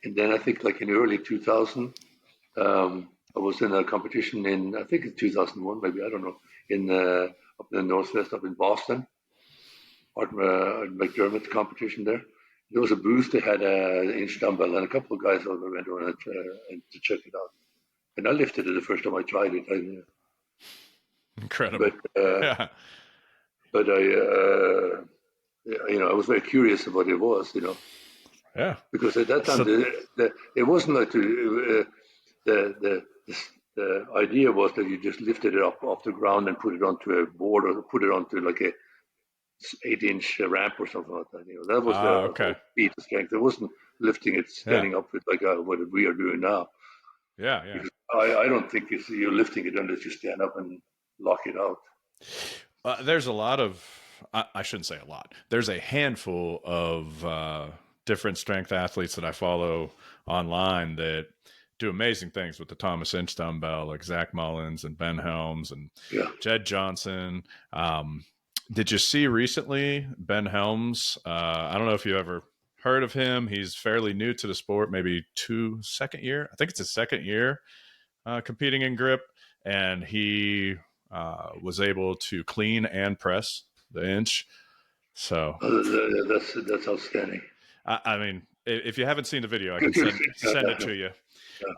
And then I think like in early 2000, I was in a competition in, I think it's 2001, maybe, I don't know, in up in the Northwest, up in Boston, Art McDermott's competition there. There was a booth that had an inch dumbbell, and a couple of guys over went on it to check it out. And I lifted it the first time I tried it. Incredible. But uh, Yeah. but I was very curious about what it was, Yeah. because at that time So, it wasn't like the the idea was that you just lifted it up off the ground and put it onto a board or put it onto like a 8-inch ramp or something like that. That was the okay. whole key to strength. It wasn't lifting it Yeah. standing up with like what we are doing now. Yeah. Yeah. Because I don't think you're lifting it unless you stand up and lock it out. There's a lot of, I shouldn't say a lot. There's a handful of different strength athletes that I follow online that do amazing things with the Thomas Inch dumbbell, like Zach Mullins and Ben Helms and Yeah. Jed Johnson. Did you see recently Ben Helms? I don't know if you ever heard of him. He's fairly new to the sport, maybe second year. I think it's his second year competing in grip, and he was able to clean and press the inch. So, That's outstanding. I mean, if you haven't seen the video, I can Good to see. send it to you.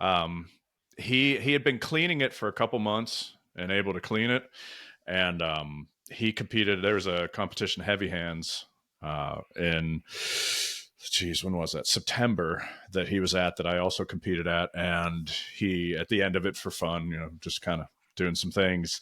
Yeah. Um, he had been cleaning it for a couple months and able to clean it, and he competed. There was a competition, heavy hands, in geez, when was that? September, that he was at, that I also competed at, and he, at the end of it, for fun, just kind of doing some things,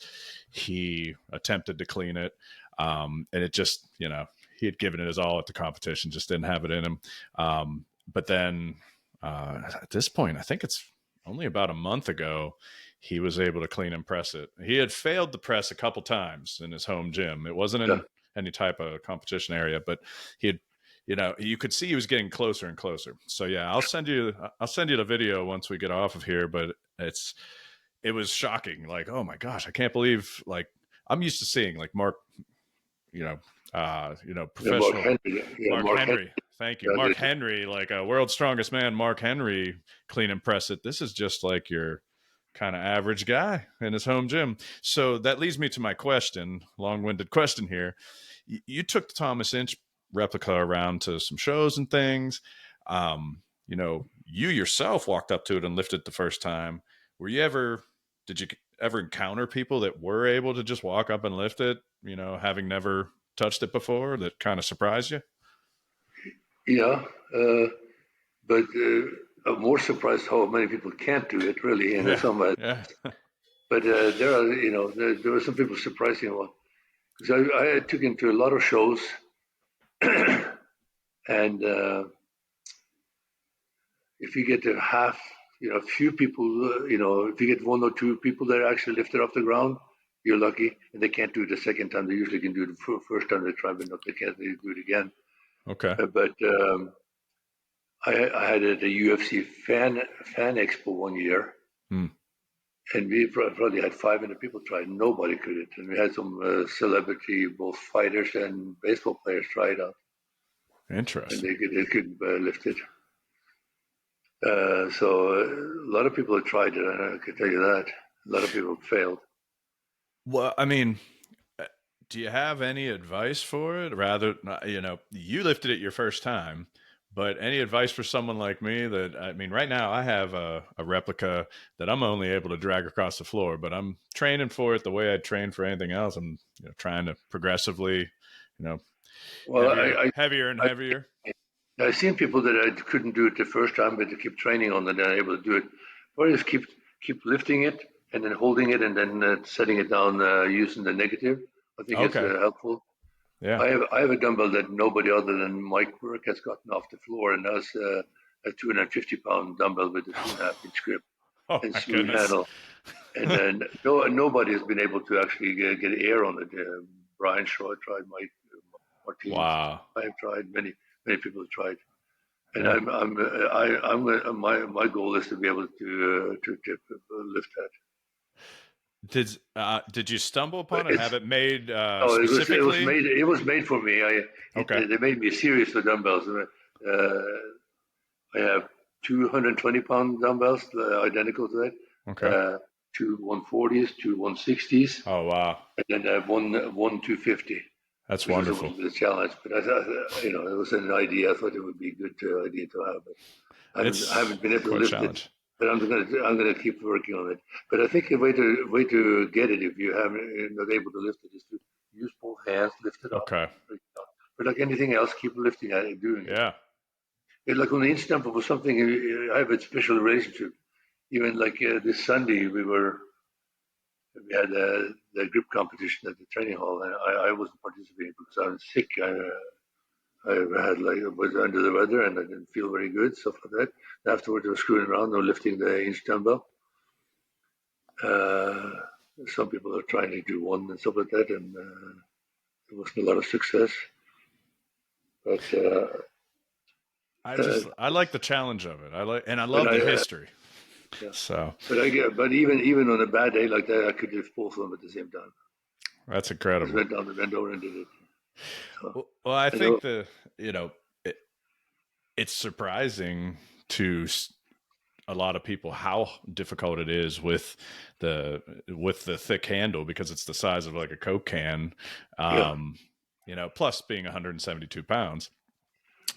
he attempted to clean it, and it just, he had given it his all at the competition, just didn't have it in him. But then at this point, I think it's only about a month ago, he was able to clean and press it. He had failed to press a couple times in his home gym. It wasn't Yeah. in any type of competition area, but he had, you could see he was getting closer and closer. So yeah, I'll send you the video once we get off of here, but it was shocking. Like, oh my gosh, I can't believe, like, I'm used to seeing like Mark, you know, Yeah, Mark professional Henry. Yeah, Mark Mark Henry. Henry. Thank you. Yeah, Mark Henry, like a world's strongest man, Mark Henry, clean and press it. This is just like your kind of average guy in his home gym. So that leads me to my question, long-winded question here. You took the Thomas Inch replica around to some shows and things. You yourself walked up to it and lifted the first time. Did you ever encounter people that were able to just walk up and lift it, having never touched it before, that kind of surprised you? yeah. But I'm more surprised how many people can't do it really in Yeah. some ways. Yeah. But there are some people surprising one because I took him to a lot of shows, and if you get to half, a few people, if you get one or two people that actually lift it off the ground, you're lucky, and they can't do it the second time. They usually can do it the first time they try, but not they can't do it again. Okay. But I had at a UFC fan expo one year, Hmm. and we probably had 500 people try. Nobody could it, and we had some celebrity, both fighters and baseball players, try it out, and Interesting. they could lift it. So a lot of people have tried it, and I can tell you that. A lot of people have failed. Well, I mean, do you have any advice for it? Rather, you lifted it your first time, but any advice for someone like me that, I mean, right now I have a replica that I'm only able to drag across the floor, but I'm training for it the way I'd train for anything else. I'm trying to progressively, Well, heavier and I, heavier. I've seen people that I couldn't do it the first time, but they keep training on it and they're able to do it. Or just keep lifting it and then holding it and then setting it down using the negative. I think it's Okay. helpful. Yeah. I have a dumbbell that nobody other than Mike Burke has gotten off the floor, and that's a 250-pound dumbbell with a 2.5 inch grip Oh and my smooth goodness. handle. And then nobody has been able to actually get air on it. Brian Shaw tried, Mike Martinez. Wow. I have tried. Many people have tried. And Yeah. my goal is to be able to lift that. Did you stumble But upon it? Have it made no, specifically? it was made for me. Okay. They made me a series of dumbbells. I have 220-pound dumbbells, identical to that. Okay. Two 140s, two 160s, Oh wow. and then I have one 250, That's which was wonderful. supposed to be a challenge. But I thought, it was an idea. I thought it would be a good idea to have. But I It's haven't been able to quite a lift it. challenge. But I'm gonna keep working on it. But I think a way to get it if you haven't not able to lift it is to use both hands, lift it up. Okay. But like anything else, keep lifting at it, doing it. Yeah. Like on the inch dump, it was something I have a special relationship. Even like this Sunday, we had the grip competition at the training hall, and I wasn't participating because I was sick. I had like I was under the weather and I didn't feel very good, stuff like that. And afterwards, I was screwing around, they were lifting the inch dumbbell. Uh, some people are trying to do one and stuff like that, and there wasn't a lot of success. But uh, I like the challenge of it. I but love I the history. yeah. So But even on a bad day like that, I could lift both of them at the same time. that's Just incredible. went down the bend over and did it. So Well, I I know. think it, it's surprising to a lot of people how difficult it is with the thick handle because it's the size of like a Coke can. Yeah, Um, plus being 172 pounds.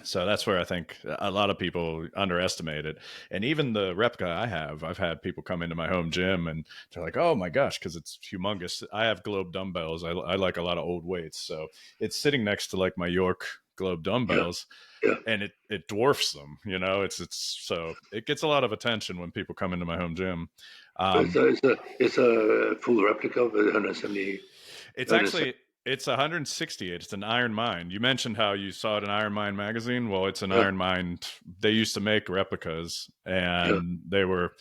So that's where I think a lot of people underestimate it. And even the replica I've had people come into my home gym and they're like, oh my gosh, because it's humongous. I have Globe dumbbells. I like a lot of old weights. So it's sitting next to like my York Globe yeah, dumbbells yeah. and it dwarfs them, it's so it gets a lot of attention when people come into my home gym. But it's Um, a full replica of 170. It's actually it's 168. It's an Iron Mind. You mentioned how you saw it in Iron Mind magazine. Well, it's an Yeah, Iron Mind. They used to make replicas, yeah. and they were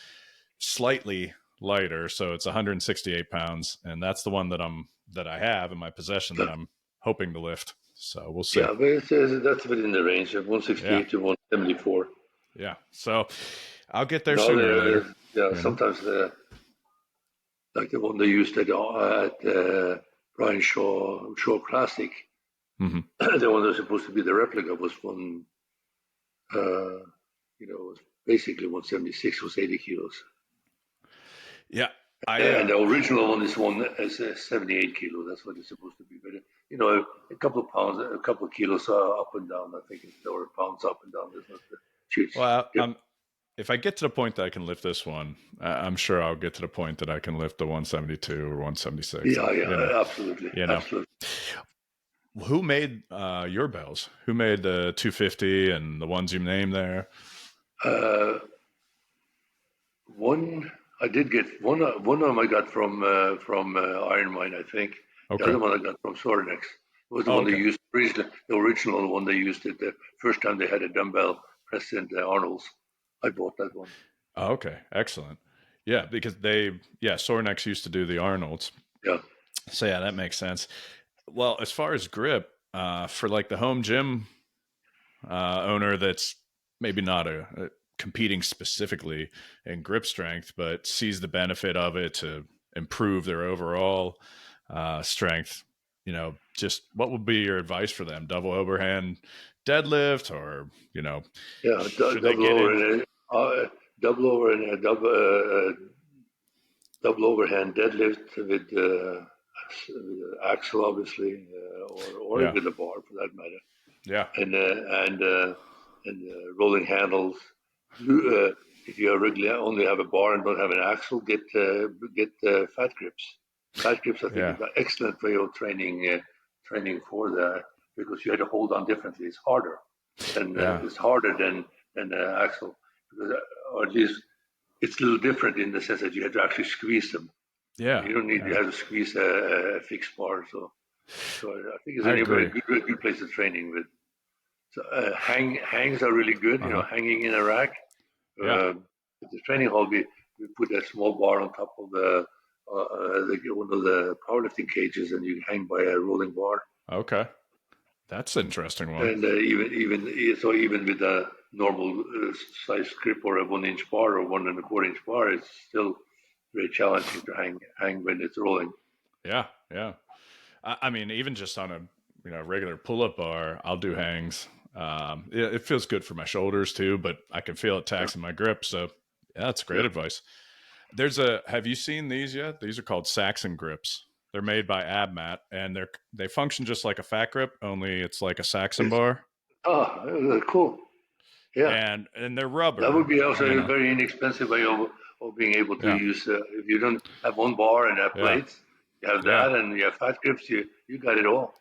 slightly lighter, so it's 168 pounds, and that's the one that I have in my possession that I'm hoping to lift. So we'll see. Yeah, but that's within the range of Yeah, 168 to 174. yeah. So I'll get there No, sooner or later. yeah, You know. sometimes like the one they used at Brian Shaw Classic, Hmm. the one that was supposed to be the replica was one, was basically 176, was 80 kilos. Yeah, I And the original one is 78 kilo. That's what it's supposed to be. But a couple of pounds, a couple of kilos up and down. I think it's or pounds up and down. There's not a huge well, difference. if I get to the point that I can lift this one, I'm sure I'll get to the point that I can lift the 172 or 176. Yeah, yeah, absolutely, You know, absolutely. who made your bells? Who made the 250 and the ones you named there? Uh, one I did get one of them I got from Iron Mine, I think. The Okay. other one I got from Sornex. It was the Oh, one they okay. used originally, the original one they used it the first time they had a dumbbell press in the Arnold's. I bought that one. Oh, okay. Excellent. Yeah, because Sornex used to do the Arnolds. Yeah, So yeah, that makes sense. Well, as far as grip, for like the home gym owner that's maybe not a competing specifically in grip strength, but sees the benefit of it to improve their overall strength. Just what would be your advice for them? Double overhand deadlift, or yeah, should they double get in? over. uh, double over and double overhand deadlift with axle, obviously, or Yeah. with a bar for that matter, Yeah. and rolling handles. If you regularly only have a bar and don't have an axle, get fat grips. Fat grips, I think, Yeah. is an excellent way of training for that because you have to hold on differently. Yeah. It's harder than the axle, because, or at least it's a little different in the sense that you have to actually squeeze them. Yeah. You don't need Yeah. to have to squeeze a fixed bar. So I think it's I a agree. good place to training with. So hangs are really good. Uh-huh. Hanging in a rack. Yeah. At the training hall, we put a small bar on top of one of the powerlifting cages, and you hang by a rolling bar. Okay. That's an interesting one. And even with a normal size grip or a 1 inch bar or 1 1/4 inch bar, it's still very challenging to hang when it's rolling. Yeah. Yeah. I mean, even just on a regular pull-up bar, I'll do hangs. It feels good for my shoulders too, but I can feel it Yeah, taxing my grip. So yeah, that's great yeah. advice. Have you seen these yet? These are called Saxon grips. They're made by AbMat, and they function just like a fat grip, only it's like a Saxon It's bar, cool. Yeah, and they're that would rubber. be also You a know, very inexpensive way of being able to yeah, use. If you don't have one bar and have yeah, plates, you have yeah, that, and you have fat grips. You got it all.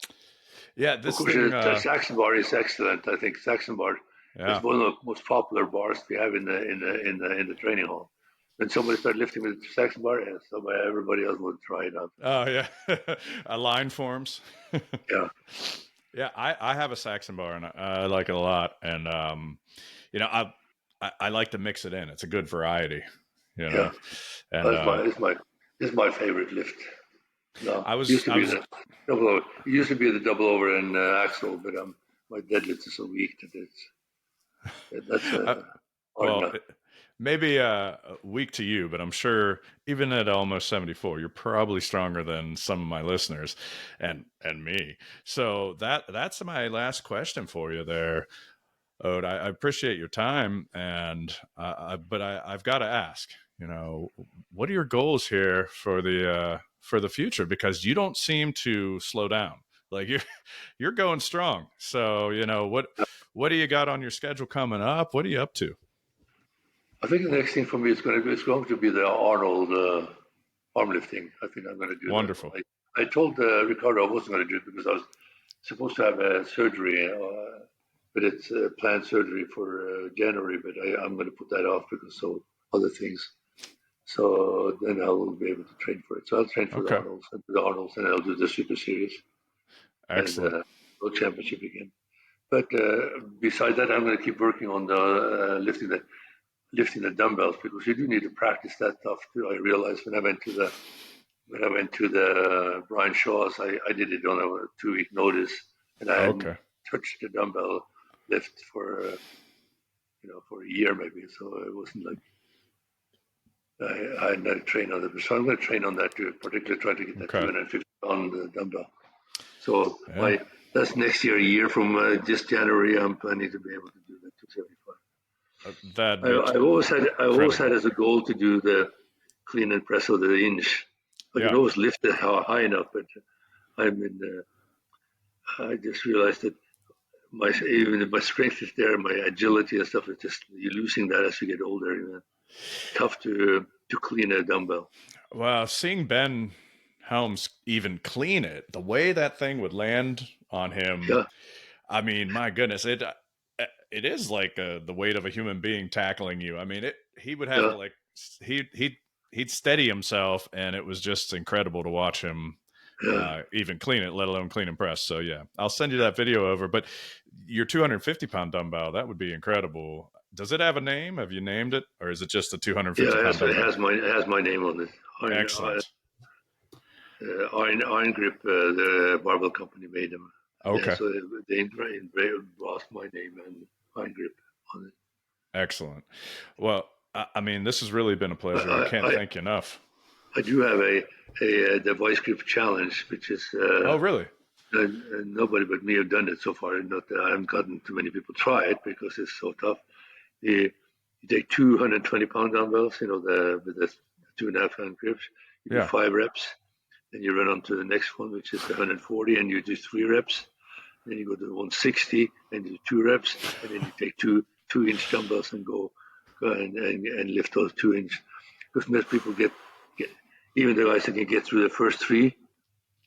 yeah. Of This course, thing, the Saxon bar is excellent. I think Saxon bar is yeah. one of the most popular bars we have in the training hall. When somebody started lifting with the Saxon bar, yeah, everybody else would try it out. Oh yeah, line forms. Yeah, Yeah, I have a Saxon bar and I like it a lot, and you know, I like to mix it in. It's a good variety, you yeah. know, and That's my it's my it's my favorite lift. No, I used was to I be was the double over. It used to be the double over and axle, but my deadlift is so weak that that's uh, hard well, enough. maybe weak to you, but I'm sure even at almost 74, you're probably stronger than some of my listeners, and me. So that's my last question for you there. Ode, I appreciate your time, and but I've got to ask, what are your goals here for the future? Because you don't seem to slow down. Like you're going strong. So what do you got on your schedule coming up? What are you up to? I think the next thing for me is going to be the Arnold arm lifting. I think I'm going to do that Wonderful. one. I told Ricardo I wasn't going to do it because I was supposed to have a surgery, but it's planned surgery for January. But I'm going to put that off because of other things. So then I will be able to train for it. So I'll train for Okay. the Arnolds, and I'll do the Super Series and Excellent. World Championship again. But besides that, I'm going to keep working on the lifting the dumbbells because you do need to practice that stuff too. I realized when I went to the Brian Shaw's, I did it on a 2 week notice, and I hadn't Okay. touched the dumbbell lift for a year maybe. So it wasn't like I had not trained on it. So I'm going to train on that too, particularly try to get that Okay. 250 pound dumbbell. So Yeah. my that's next year, a year from this January, I'm planning to be able to do that 275. That'd be I've always had incredible. as a goal to do the clean and press of the inch. I can Yeah. always lift it high enough, but I'm in. I just realized that even if my strength is there, my agility and stuff is just you're losing that as you get older. Tough to clean a dumbbell. Well, seeing Ben Helms even clean it, the way that thing would land on him, Yeah, I mean, my goodness, it is like the weight of a human being tackling you. I mean, he would have yeah, to he'd steady himself, and it was just incredible to watch him yeah. even clean it, let alone clean and press. So yeah, I'll send you that video over. But your 250-pound dumbbell, that would be incredible. Does it have a name? Have you named it, or is it just a 250 Yeah, pound dumbbell? it has my name on it. Iron, Excellent. Iron Grip, the barbell company made them. Yeah, Okay. so they embossed my name and Iron Grip on it. Excellent. Well, I mean, this has really been a pleasure. I I, can't I, thank you enough. I do have the Vice Grip Challenge, which is Oh, really? nobody but me have done it so far. Not that I haven't gotten too many people try it because it's so tough. You, You take 220-pound dumbbells, with the 2.5 hand grips. You do Yeah. 5 reps, then you run on to the next one, which is the 140, and you do 3 reps. Then you go to 160 and do 2 reps, and then you take two-inch dumbbells and go and lift those 2 inch. Because most people get even the guys that can get through the first three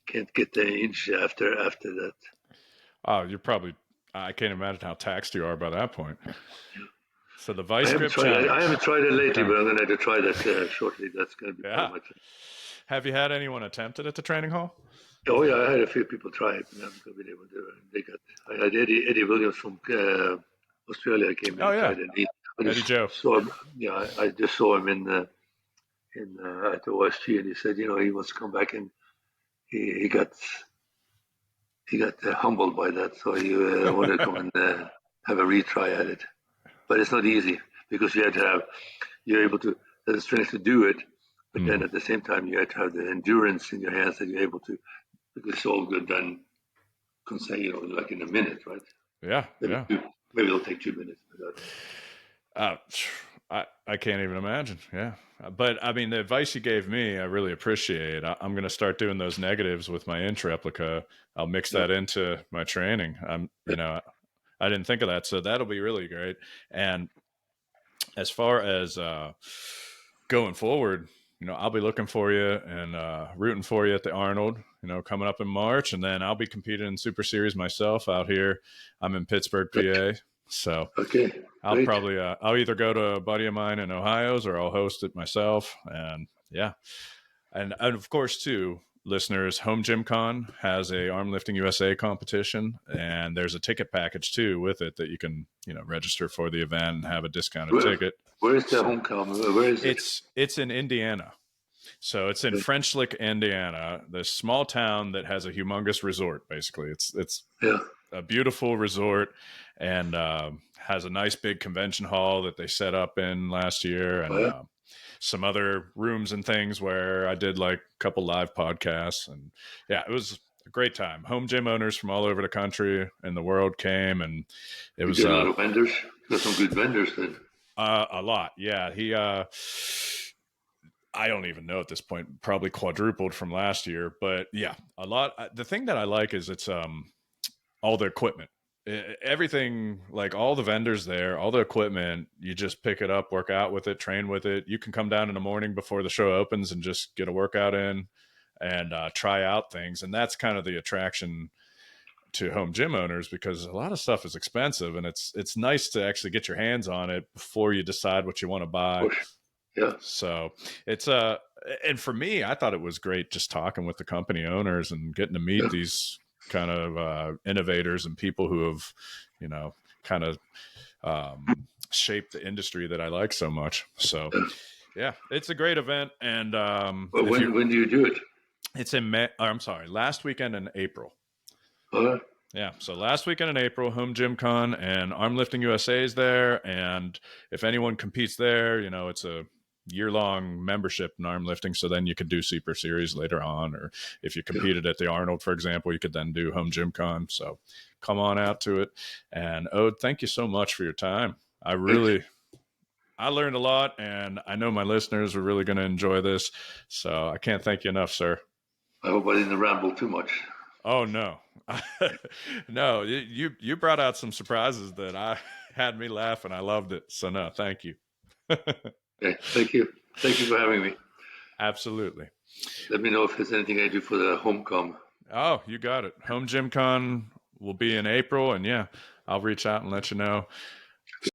can't get the inch after that. Oh, you're probably, I can't imagine how taxed you are by that point. So the I Vice haven't Grip tried. Challenge. I haven't tried it lately, Okay. but I'm going to have to try that shortly. That's going to be part of Yeah. my training. Have you had anyone attempt it at the training hall? Oh yeah, I had a few people try it, but I haven't been able to. They got. I had Eddie Williams from Australia came in Oh and yeah, tried it. I Eddie just Joe. saw him. Yeah, I just saw him in at the OSG, and he said, he wants to come back, and he got humbled by that, so he wanted to come and have a retry at it. But it's not easy because you're able to have the strength to do it, but then Mhm. at the same time you have to have the endurance in your hands that you're able to, because it's all good done, like in a minute, right? Yeah, Maybe yeah. maybe it'll take 2 minutes. Uh, I can't even imagine. Yeah. But I mean, the advice you gave me, I really appreciate. I'm going to start doing those negatives with my inch replica. I'll mix Yeah, that into my training. I didn't think of that. So that'll be really great. And as far as going forward, I'll be looking for you and rooting for you at the Arnold, coming up in March. And then I'll be competing in Super Series myself out here. I'm in Pittsburgh, PA. So okay, I'll great. probably, I'll either go to a buddy of mine in Ohio's or I'll host it myself. And yeah. And of course, too, listeners, Home Gym Con has a Arm Lifting USA competition, and there's a ticket package too with it that you can, register for the event and have a discounted Where, ticket. where is the So homecoming? Where is it? it's in Indiana. So it's in Okay. French Lick, Indiana, this small town that has a humongous resort. Basically, it's Yeah. a beautiful resort and has a nice big convention hall that they set up in last year, Oh, and yeah. some other rooms and things where I did like a couple live podcasts. And yeah, it was a great time. Home gym owners from all over the country and the world came, and it You was get a lot of vendors. You got some good vendors then. a lot. Yeah, I don't even know at this point, probably quadrupled from last year, but yeah, a lot. The thing that I like is it's all the equipment. Everything, like all the vendors there, all the equipment, you just pick it up, work out with it, train with it. You can come down in the morning before the show opens and just get a workout in and try out things. And that's kind of the attraction to home gym owners, because a lot of stuff is expensive, and it's nice to actually get your hands on it before you decide what you want to Of buy. course. Yeah. So it's and for me, I thought it was great just talking with the company owners and getting to meet Yeah. these kind of innovators and people who have, kind of shaped the industry that I like so much. So Yeah. yeah, it's a great event. And But if you, when do you do it? it's in May, or I'm sorry, last weekend in April. Uh, Yeah, so last weekend in April, Home Gym Con and Arm Lifting USA is there. And if anyone competes there, it's a year-long membership in arm lifting. So then you could do Super Series later on. Or if you yeah. competed at the Arnold, for example, you could then do Home Gym Con. So come on out to it. And Ode, thank you so much for your time. Thanks. I learned a lot, and I know my listeners are really going to enjoy this. So I can't thank you enough, sir. I hope I didn't ramble too much. Oh no, no! You brought out some surprises that I had me laughing. I loved it. So no, thank you. Okay. Thank you. Thank you for having me. Absolutely. Let me know if there's anything I do for the homecom. Oh, you got it. Home Gym Con will be in April, and yeah, I'll reach out and let you know.